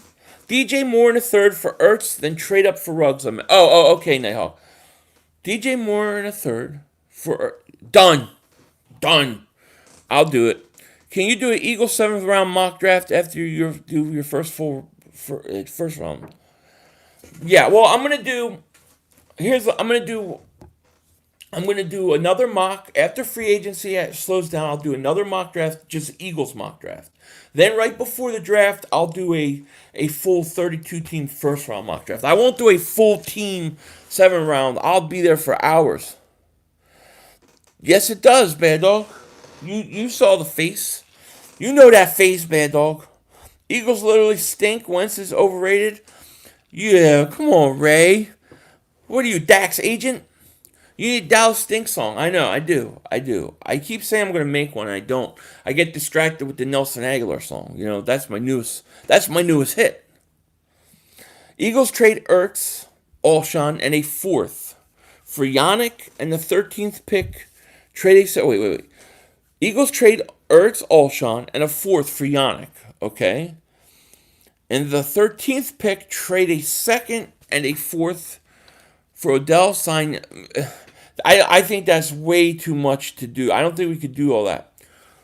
DJ Moore in the third for Ertz, then trade up for Ruggs. Okay, Nighthawk. DJ Moore in a third for done. I'll do it. Can you do an Eagles 7th round mock draft after you do your first round? Yeah. Well, I'm gonna do another mock after free agency slows down. I'll do another mock draft, just Eagles mock draft. Then right before the draft, I'll do a full 32 team first round mock draft. I won't do a full team 7 round. I'll be there for hours. Yes, it does, Bad Dog. You saw the face. You know that face, Bad Dog. Eagles literally stink. Wentz is overrated. Yeah, come on, Ray. What are you, Dak's agent? You need a Dallas Stink song. I know, I do. I keep saying I'm going to make one, and I don't. I get distracted with the Nelson Aguilar song. That's my newest hit. Eagles trade Ertz, Alshon, and a 4th for Yannick, and the 13th pick trade wait. Eagles trade Ertz, Alshon, and a 4th for Yannick, okay? And the 13th pick trade a 2nd and a 4th for Odell. I think that's way too much to do. I don't think we could do all that.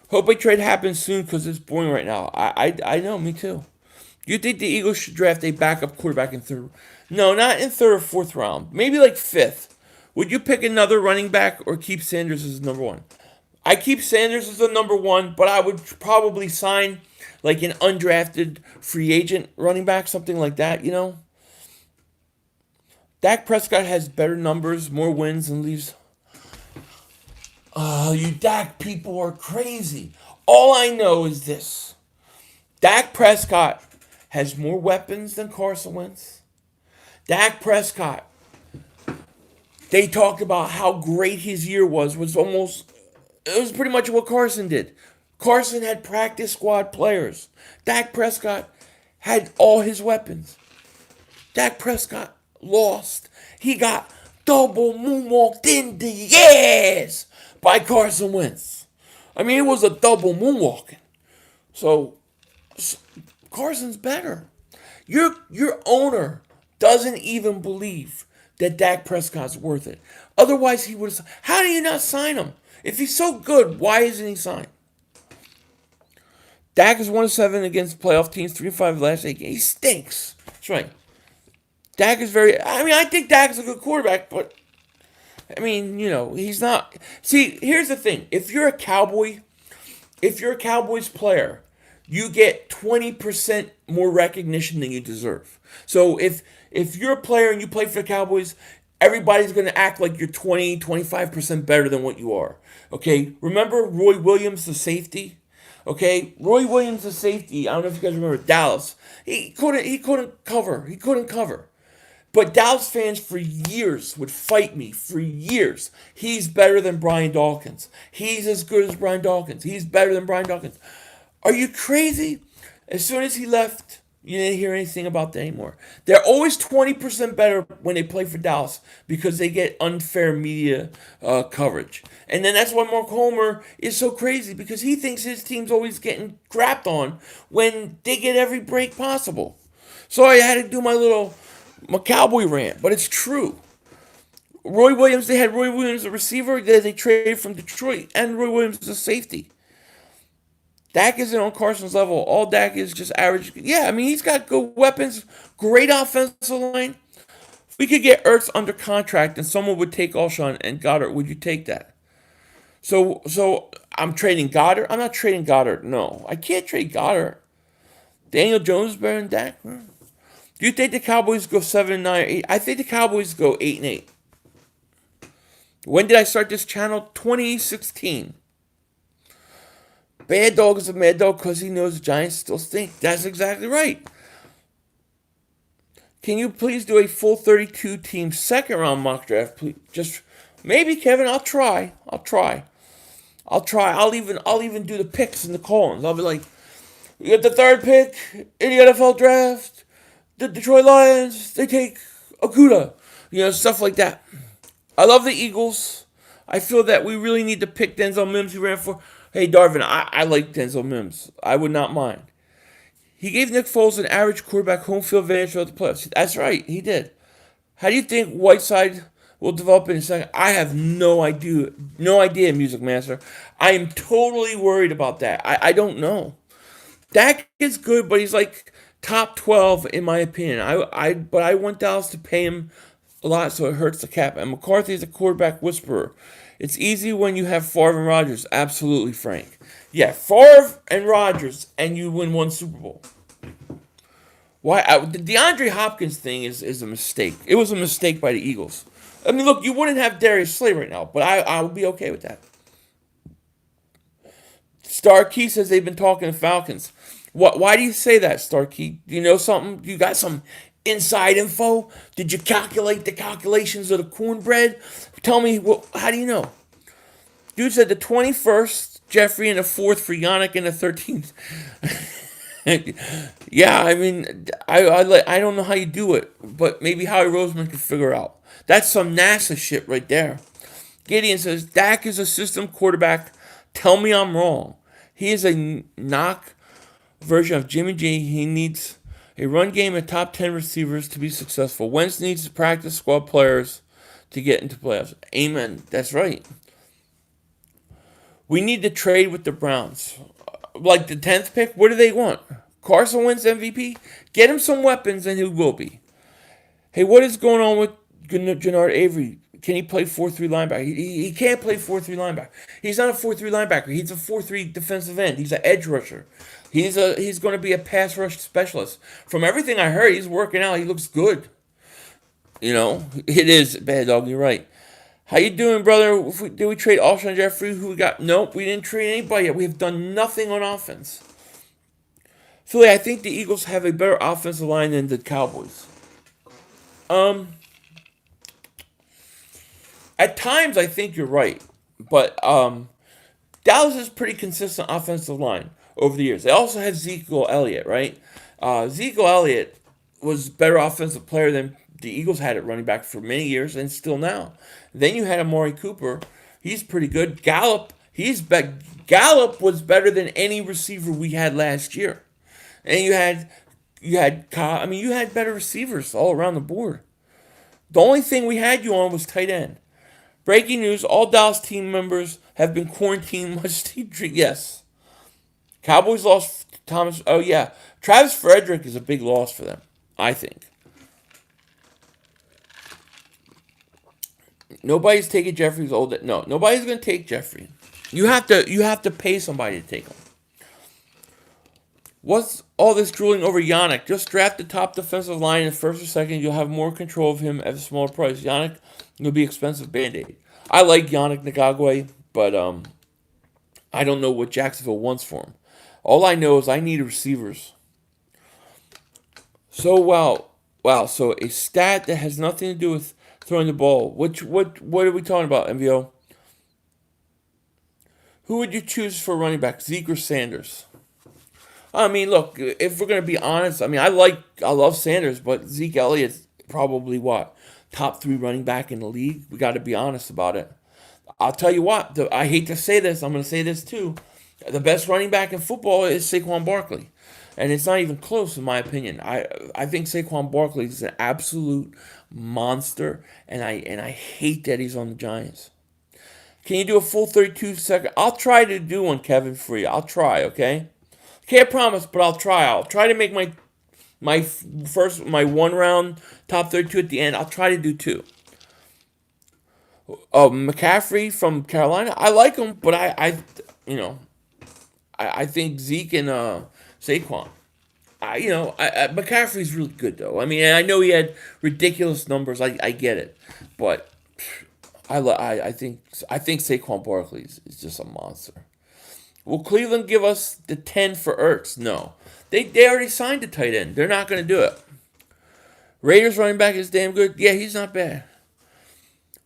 Hope a trade happens soon because it's boring right now. I know, me too. Do you think the Eagles should draft a backup quarterback in 3rd? No, not in 3rd or 4th round. Maybe like 5th. Would you pick another running back or keep Sanders as number 1? I keep Sanders as the number 1, but I would probably sign like an undrafted free agent running back, something like that, Dak Prescott has better numbers, more wins, and leaves. Oh, you Dak people are crazy. All I know is this. Dak Prescott has more weapons than Carson Wentz. Dak Prescott, they talked about how great his year was it was pretty much what Carson did. Carson had practice squad players. Dak Prescott had all his weapons. Dak Prescott lost. He got double moonwalked in the ass by Carson Wentz. I mean, it was a double moonwalking. So Carson's better. Your owner doesn't even believe that Dak Prescott's worth it. Otherwise, he would have. How do you not sign him? If he's so good, why isn't he signed? Dak is 1-7 against playoff teams, 3-5 last 8 games. He stinks. That's right. Dak is I think Dak is a good quarterback, but, he's not. See, here's the thing. If you're a Cowboys player, you get 20% more recognition than you deserve. So if you're a player and you play for the Cowboys, everybody's going to act like you're 20, 25% better than what you are. Okay? Remember Roy Williams, the safety? Okay? Roy Williams, the safety. I don't know if you guys remember Dallas. He couldn't cover. But Dallas fans for years would fight me. For years. He's better than Brian Dawkins. He's as good as Brian Dawkins. He's better than Brian Dawkins. Are you crazy? As soon as he left, you didn't hear anything about that anymore. They're always 20% better when they play for Dallas because they get unfair media coverage. And then that's why Mark Homer is so crazy because he thinks his team's always getting crapped on when they get every break possible. Sorry, I had to do my Cowboy rant, but it's true. They had Roy Williams a receiver that they traded from Detroit, and Roy Williams is a safety. Dak isn't on Carson's level. All Dak is just average. Yeah, he's got good weapons, great offensive line. If we could get Ertz under contract and someone would take Alshon and Goddard, would you take that? So I'm trading Goddard? I'm not trading Goddard. No, I can't trade Goddard. Daniel Jones is better than Dak? Do you think the Cowboys go 7-9 or 8? I think the Cowboys go 8-8. When did I start this channel? 2016. Bad Dog is a mad dog because he knows the Giants still stink. That's exactly right. Can you please do a full 32-team second-round mock draft, please? Just maybe, Kevin. I'll try. I'll even do the picks and the call-ins. I'll be like, you get the 3rd pick in the NFL draft. The Detroit Lions, they take Okuda. Stuff like that. I love the Eagles. I feel that we really need to pick Denzel Mims, who ran for. Hey, Darvin, I like Denzel Mims. I would not mind. He gave Nick Foles an average quarterback home field advantage throughout the playoffs. That's right, he did. How do you think Whiteside will develop in a second? I have no idea. No idea, Music Master. I am totally worried about that. I don't know. Dak is good, but he's like top 12 in my opinion. But I want Dallas to pay him a lot, so it hurts the cap. And McCarthy is a quarterback whisperer. It's easy when you have Favre and Rodgers. Absolutely, Frank. Yeah, Favre and Rodgers, and you win one Super Bowl. Why? The DeAndre Hopkins thing is a mistake. It was a mistake by the Eagles. I mean, look, you wouldn't have Darius Slay right now, but I would be okay with that. Starkey says they've been talking to Falcons. Why do you say that, Starkey? Do you know something? You got some inside info? Did you calculate the calculations of the cornbread? Tell me, how do you know? Dude said the 21st, Jeffrey, and the 4th for Yannick, and the 13th. Yeah, I mean, I don't know how you do it, but maybe Howie Roseman can figure out. That's some NASA shit right there. Gideon says, Dak is a system quarterback. Tell me I'm wrong. He is a knock version of Jimmy G. He needs a run game and top 10 receivers to be successful. Wentz needs to practice squad players to get into playoffs. Amen. That's right. We need to trade with the Browns. Like the 10th pick, what do they want? Carson Wentz MVP? Get him some weapons and he will be. Hey, what is going on with Jannard Avery? Can he play 4-3 linebacker? He can't play 4-3 linebacker. He's not a 4-3 linebacker. He's a 4-3 defensive end. He's an edge rusher. He's going to be a pass rush specialist. From everything I heard, he's working out. He looks good. It is bad dog. You're right. How you doing, brother? Did we trade Alshon Jeffrey? Who we got? Nope, we didn't trade anybody yet. We have done nothing on offense. Philly, I think the Eagles have a better offensive line than the Cowboys. At times, I think you're right. But Dallas is pretty consistent offensive line over the years. They also have Ezekiel Elliott, right? Ezekiel Elliott was a better offensive player than the Eagles had at running back for many years and still now. Then you had Amari Cooper. He's pretty good. Gallup was better than any receiver we had last year. And you had better receivers all around the board. The only thing we had you on was tight end. Breaking news, all Dallas team members have been quarantined Yes. Cowboys lost Thomas. Oh, yeah. Travis Frederick is a big loss for them, I think. Nobody's taking Jeffrey's old. No, nobody's going to take Jeffrey. You have to pay somebody to take him. What's all this drooling over Yannick? Just draft the top defensive line in the first or second. You'll have more control of him at a smaller price. Yannick will be expensive Band-Aid. I like Yannick Ngakwe, but I don't know what Jacksonville wants for him. All I know is I need receivers. So, so a stat that has nothing to do with throwing the ball. What are we talking about, MVO? Who would you choose for running back, Zeke or Sanders? I mean, look, if we're going to be honest, I mean, I love Sanders, but Zeke Elliott's probably top 3 running back in the league. We got to be honest about it. I'll tell you what, I hate to say this, I'm going to say this too. The best running back in football is Saquon Barkley. And it's not even close in my opinion. I think Saquon Barkley is an absolute monster, and I hate that he's on the Giants. Can you do a full 32-second? I'll try to do one, Kevin, for you. I'll try, okay? Can't promise, but I'll try. I'll try to make my 1-round top 32 at the end. I'll try to do 2. McCaffrey from Carolina. I like him, but I think Zeke and Saquon. McCaffrey's really good though. I mean, I know he had ridiculous numbers. I get it, but I think Saquon Barkley is just a monster. Will Cleveland give us the 10 for Ertz? No. They already signed a tight end. They're not going to do it. Raiders running back is damn good. Yeah, he's not bad.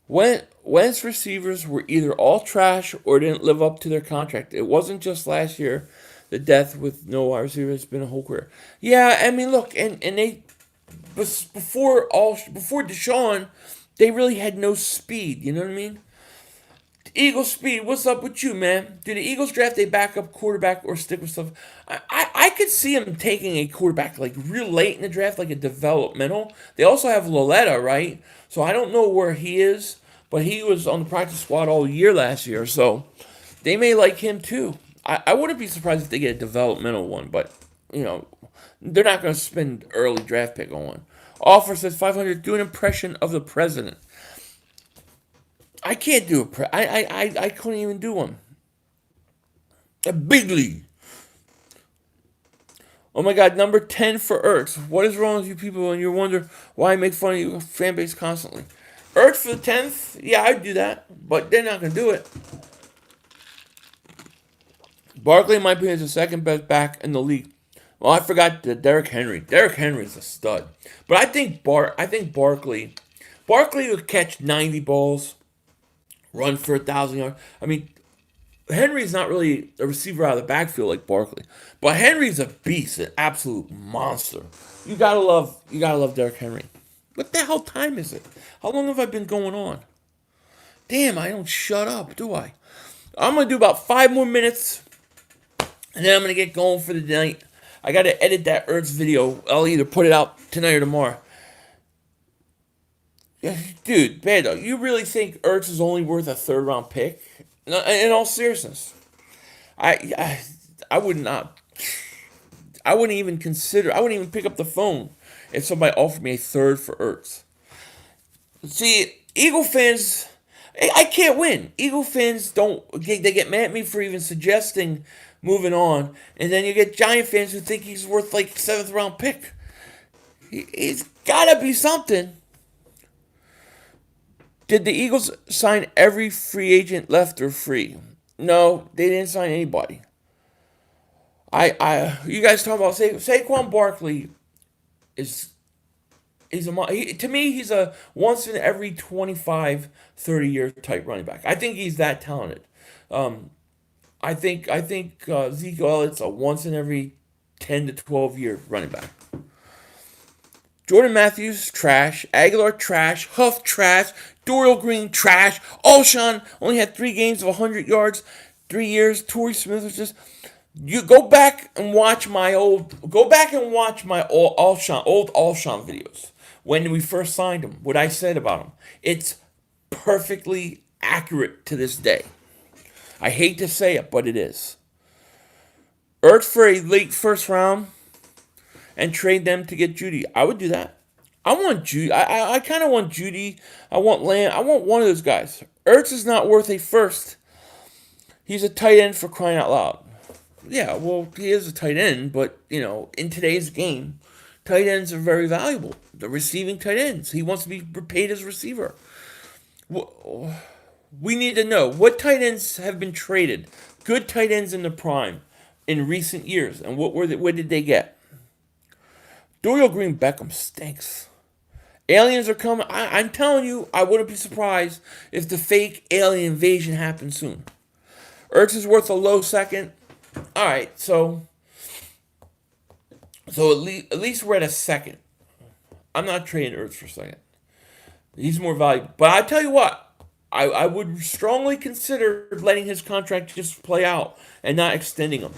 Wentz receivers were either all trash or didn't live up to their contract. It wasn't just last year. The death with no wide receiver has been a whole career. Yeah, I mean, look, and before Deshaun, they really had no speed. You know what I mean? Eagles speed. What's up with you, man? Do the Eagles draft a backup quarterback or stick with stuff? I could see them taking a quarterback like real late in the draft, like a developmental. They also have Loletta, right? So I don't know where he is, but he was on the practice squad all year last year, so they may like him too. I wouldn't be surprised if they get a developmental one, but you know, they're not going to spend early draft pick on one. Offer says 500. Do an impression of the president. I can't do I couldn't even do one. A big league. Oh my God, number 10 for Ertz. What is wrong with you people and you wonder why I make fun of your fan base constantly? Ertz for the 10th? Yeah, I'd do that, but they're not going to do it. Barkley, in my opinion, is the second best back in the league. Well, I forgot Derrick Henry. Derrick Henry's a stud. But I think Barkley would catch 90 balls, run for 1,000 yards. I mean, Henry's not really a receiver out of the backfield like Barkley, but Henry's a beast, an absolute monster. You gotta love Derrick Henry. What the hell time is it? How long have I been going on? Damn, I don't shut up, do I? I'm gonna do about 5 more minutes, and then I'm gonna get going for the night. I gotta edit that Ertz video. I'll either put it out tonight or tomorrow. Yeah, dude, bad dog. You really think Ertz is only worth a 3rd-round pick? No, in all seriousness, I would not. I wouldn't even consider. I wouldn't even pick up the phone if somebody offered me a 3rd for Ertz. See, Eagle fans, I can't win. Eagle fans they get mad at me for even suggesting moving on, and then you get Giant fans who think he's worth like 7th-round pick. He's gotta be something. Did the Eagles sign every free agent left or free? No, they didn't sign anybody. You guys talk about Saquon Barkley to me he's a once in every 25, 30 year type running back. I think he's that talented. I think Zeke Elliott's a once in every 10 to 12 year running back. Jordan Matthews, trash. Aguilar, trash. Huff, trash. Dorial Green, trash. Alshon only had 3 games of 100 yards, 3 years. Torrey Smith was just. You go back and watch my old Alshon videos when we first signed him. What I said about him, it's perfectly accurate to this day. I hate to say it, but it is. Ertz for a late 1st round and trade them to get Judy. I would do that. I want Judy. I kind of want Judy. I want Lamb. I want one of those guys. Ertz is not worth a 1st. He's a tight end for crying out loud. Yeah, well, he is a tight end, but, in today's game, tight ends are very valuable. The receiving tight ends. He wants to be paid as a receiver. We need to know what tight ends have been traded. Good tight ends in the prime in recent years, and what did they get? Dorial Green Beckham stinks. Aliens are coming. I'm telling you, I wouldn't be surprised if the fake alien invasion happens soon. Ertz is worth a low 2nd. All right, so at least we're at a 2nd. I'm not trading Ertz for a 2nd. He's more valuable. But I tell you what, I would strongly consider letting his contract just play out and not extending him.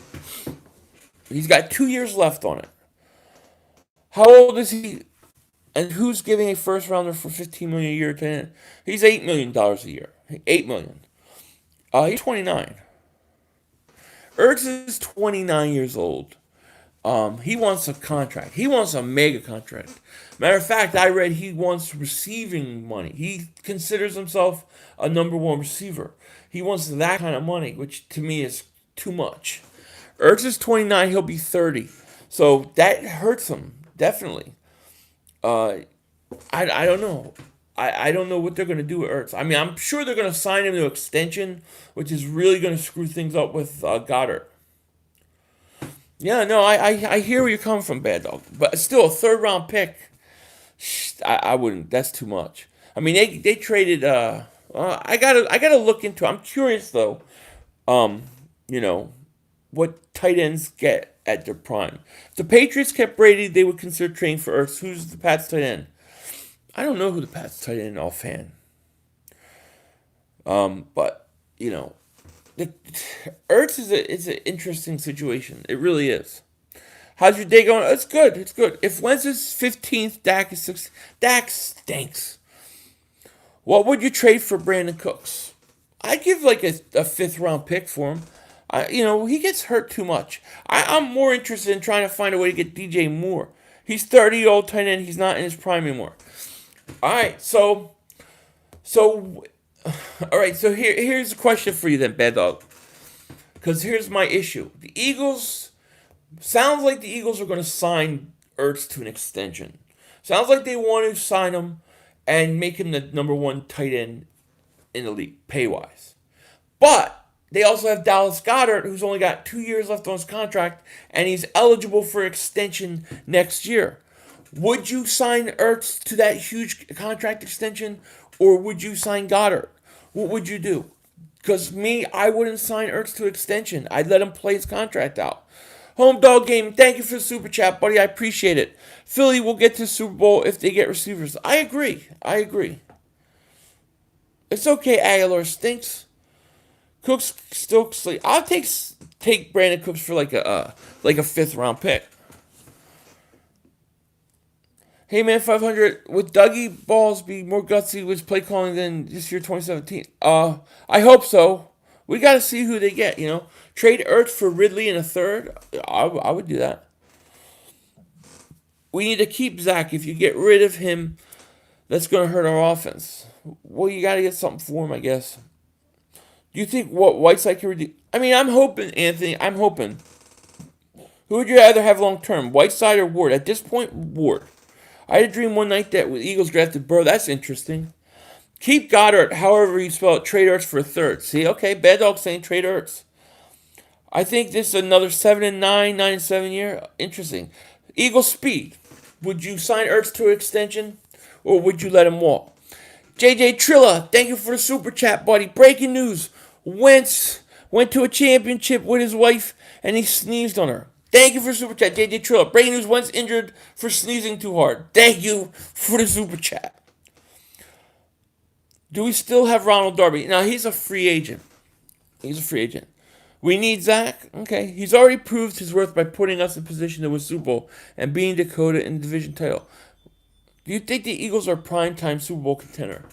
He's got 2 years left on it. How old is he? And who's giving a 1st rounder for $15 million a year to him? He's $8 million a year. $8 million. He's 29. Ertz is 29 years old. He wants a contract. He wants a mega contract. Matter of fact, I read he wants receiving money. He considers himself a number 1 receiver. He wants that kind of money, which to me is too much. Ertz is 29. He'll be 30. So that hurts him, definitely. I don't know. I don't know what they're going to do with Ertz. I mean, I'm sure they're going to sign him to extension, which is really going to screw things up with Goddard. Yeah, no, I hear where you're coming from, Bad Dog. But still, a 3rd-round pick, I wouldn't. That's too much. I mean, they traded. I gotta look into it. I'm curious though. what tight ends get at their prime. If the Patriots kept Brady, they would consider trading for Ertz. Who's the Pats tight end? I don't know who the Pats tight end offhand. But you know, Ertz is an interesting situation. It really is. How's your day going? It's good. It's good. If Wentz is 15th, Dak is 6th. Dak stinks. What would you trade for Brandon Cooks? I'd give like a 5th round pick for him. He gets hurt too much. I'm more interested in trying to find a way to get DJ Moore. He's 30-year-old tight end. He's not in his prime anymore. All right, so here's a question for you then, Bad Dog. Because here's my issue. Sounds like the Eagles are going to sign Ertz to an extension. Sounds like they want to sign him and make him the number 1 tight end in the league, pay-wise. But they also have Dallas Goedert, who's only got 2 years left on his contract, and he's eligible for extension next year. Would you sign Ertz to that huge contract extension, or would you sign Goddard? What would you do? Because I wouldn't sign Ertz to extension. I'd let him play his contract out. Home Dog Game, thank you for the super chat, buddy. I appreciate it. Philly will get to the Super Bowl if they get receivers. I agree. It's okay, Aguilar stinks. Cooks still sleep. I'll take Brandon Cooks for like a 5th round pick. Hey man, 500. Would Dougie Balls be more gutsy with play calling than this year 2017? I hope so. We got to see who they get. Trade Ertz for Ridley in a 3rd. I would do that. We need to keep Zach. If you get rid of him, that's going to hurt our offense. Well, you got to get something for him, I guess. Do you think Whiteside can redeem? I'm hoping, Anthony. I'm hoping. Who would you rather have long term, Whiteside or Ward? At this point, Ward. I had a dream one night that with Eagles drafted Burrow. That's interesting. Keep Goddard, however you spell it. Trade Ertz for a 3rd. See, okay, Bad Dog saying trade Ertz. I think this is another 7-9, 9-7 year. Interesting. Eagles speed. Would you sign Ertz to an extension, or would you let him walk? JJ Trilla, thank you for the super chat, buddy. Breaking news. Wentz went to a championship with his wife, and he sneezed on her. Thank you for the super chat, JJ Trilla. Breaking news, Wentz injured for sneezing too hard. Thank you for the super chat. Do we still have Ronald Darby? Now, he's a free agent. We need Zach. Okay. He's already proved his worth by putting us in position to win Super Bowl and beating Dakota in the division title. Do you think the Eagles are primetime Super Bowl contender?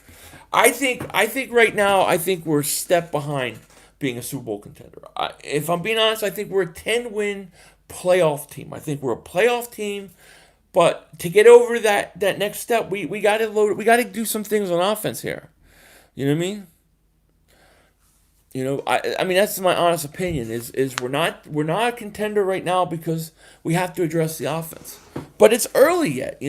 I think right now, we're a step behind being a Super Bowl contender. If I'm being honest, I think we're a 10-win playoff team. I think we're a playoff team, but to get over that next step, we got to do some things on offense here. You know what I mean? That's my honest opinion. Is we're not a contender right now because we have to address the offense. But it's early yet.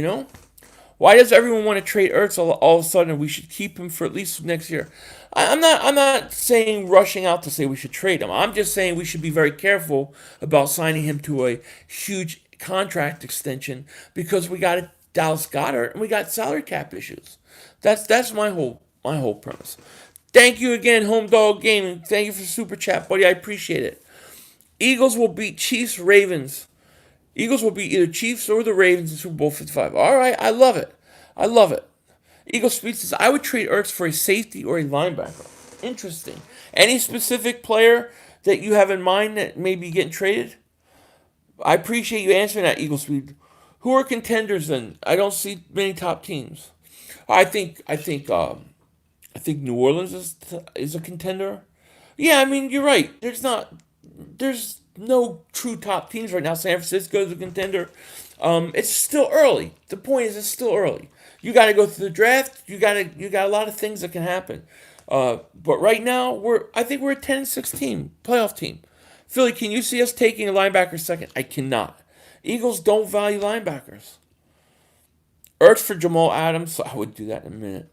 Why does everyone want to trade Ertz all of a sudden? We should keep him for at least next year. I'm not saying rushing out to say we should trade him. I'm just saying we should be very careful about signing him to a huge contract extension because we got a Dallas Goedert and we got salary cap issues. That's my whole premise. Thank you again, Home Dog Gaming. Thank you for the super chat, buddy. I appreciate it. Eagles will beat Chiefs, Ravens. Eagles will beat either Chiefs or the Ravens in Super Bowl 55. All right, I love it. Eagles Speed says, I would trade Ertz for a safety or a linebacker. Interesting. Any specific player that you have in mind that may be getting traded? I appreciate you answering that, Eagle Speed. Who are contenders then? I don't see many top teams. I think New Orleans is a contender. Yeah, you're right. There's no true top teams right now. San Francisco is a contender. It's still early. The point is, it's still early. You got to go through the draft. You got a lot of things that can happen. But right now, I think we're a 10-6 team, playoff team. Philly, can you see us taking a linebacker second? I cannot. Eagles don't value linebackers. Ertz for Jamal Adams. I would do that in a minute.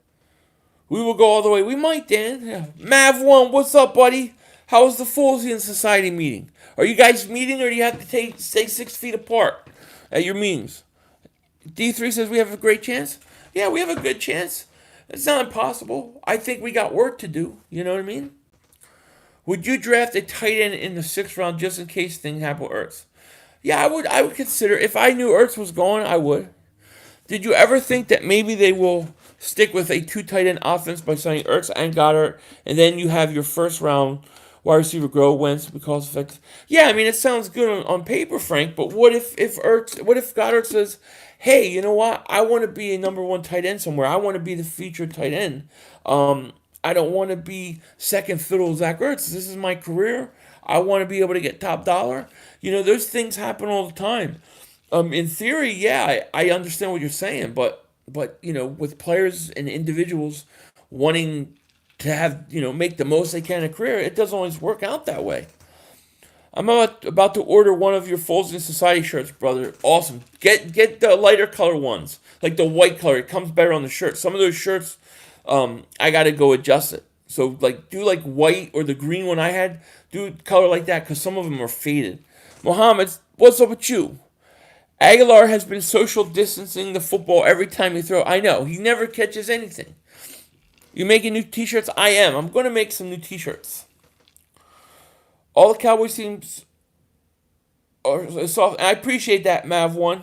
We will go all the way. We might, Dan. Yeah. Mav1, what's up, buddy? How was the Folesian Society meeting? Are you guys meeting, or do you have to stay 6 feet apart at your meetings? D3 says we have a great chance. Yeah, we have a good chance. It's not impossible. I think we got work to do. You know what I mean? Would you draft a tight end in the 6th round just in case things happen with Ertz? Yeah, I would. I would consider, if I knew Ertz was going, I would. Did you ever think that maybe they will stick with a 2 tight end offense by signing Ertz and Goddard, and then you have your 1st round wide receiver grow Wentz because effects? Yeah, I mean, it sounds good on paper, Frank. But what if Goddard says, "Hey, you know what? I want to be a number 1 tight end somewhere. I want to be the featured tight end. I don't want to be second fiddle Zach Ertz. This is my career. I want to be able to get top dollar." Those things happen all the time. In theory, yeah, I understand what you're saying, but with players and individuals wanting to have make the most they can in a career, it doesn't always work out that way. I'm about to order one of your Folsom Society shirts, brother. Awesome. Get the lighter color ones, like the white color. It comes better on the shirt. Some of those shirts, I got to go adjust it. So do white or the green one I had. Do color like that because some of them are faded. Mohammed, what's up with you? Aguilar has been social distancing the football every time he throws. I know. He never catches anything. You making new t-shirts? I am. I'm going to make some new t-shirts. All the Cowboys teams are soft. I appreciate that, Mav1.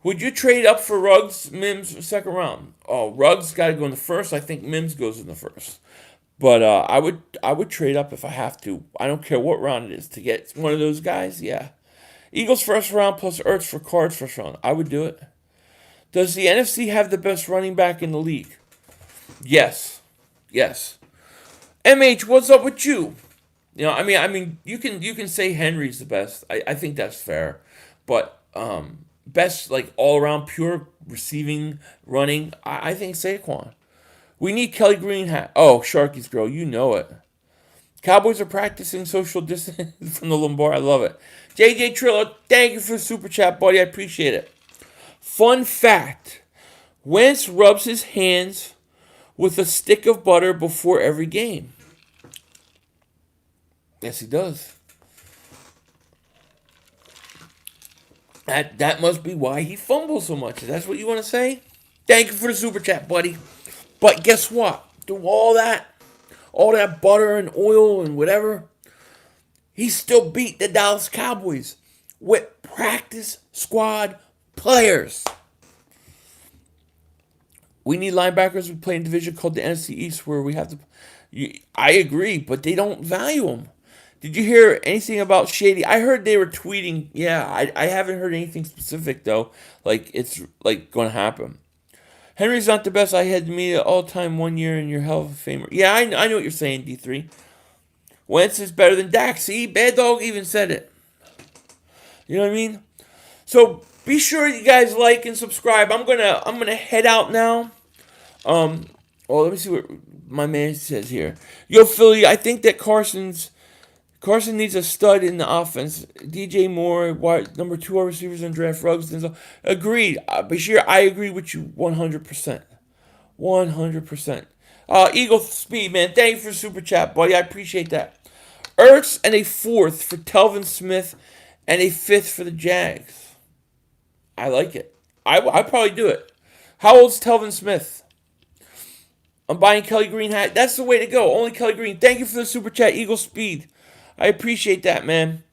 Would you trade up for Ruggs, Mims, 2nd round? Oh, Ruggs got to go in the 1st. I think Mims goes in the 1st. But I would trade up if I have to. I don't care what round it is to get one of those guys. Yeah. Eagles 1st round plus Ertz for Cards 1st round. I would do it. Does the NFC have the best running back in the league? Yes. MH, what's up with you? I mean, you can say Henry's the best. I think that's fair. But best all around pure receiving, running, I think Saquon. We need Kelly Green hat. Oh, Sharky's girl, you know it. Cowboys are practicing social distance from the Lombard. I love it. JJ Trillo, thank you for the super chat, buddy. I appreciate it. Fun fact: Wentz rubs his hands with a stick of butter before every game. Yes, he does. That must be why he fumbles so much. Is that what you want to say? Thank you for the super chat, buddy. But guess what? Through all that butter and oil and whatever, he still beat the Dallas Cowboys with practice squad players. We need linebackers. We play in a division called the NFC East where we have to. I agree, but they don't value them. Did you hear anything about Shady? I heard they were tweeting. Yeah, I haven't heard anything specific though. It's going to happen. Henry's not the best. I had to meet it all-time 1 year in your Hall of Famer. Yeah, I know what you're saying, D3. Wentz is better than Dak. See, Bad Dog even said it. You know what I mean? So be sure you guys like and subscribe. I'm gonna head out now. Well, let me see what my man says here. Yo, Philly, I think that Carson needs a stud in the offense. DJ Moore, number 2 wide receivers in draft. Ruggs, agreed. Bashir, I agree with you 100%. 100%. Eagle Speed, man, thank you for the super chat, buddy. I appreciate that. Ertz and a 4th for Telvin Smith and a 5th for the Jags. I like it. I'd probably do it. How old's Telvin Smith? I'm buying Kelly Green hat. That's the way to go. Only Kelly Green. Thank you for the super chat, Eagle Speed. I appreciate that, man.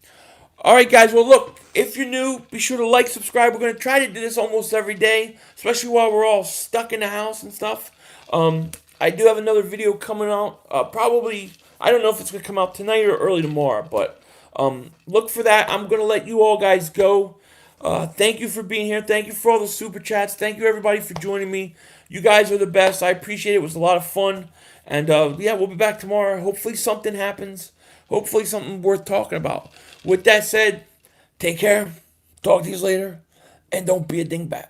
All right, guys. Well, look, if you're new, be sure to like, subscribe. We're going to try to do this almost every day, especially while we're all stuck in the house and stuff. I do have another video coming out. Probably, I don't know if it's going to come out tonight or early tomorrow, but look for that. I'm going to let you all guys go. Thank you for being here. Thank you for all the super chats. Thank you, everybody, for joining me. You guys are the best. I appreciate it. It was a lot of fun. And, yeah, we'll be back tomorrow. Hopefully something happens. Hopefully something worth talking about. With that said, take care. Talk to you later. And don't be a dingbat.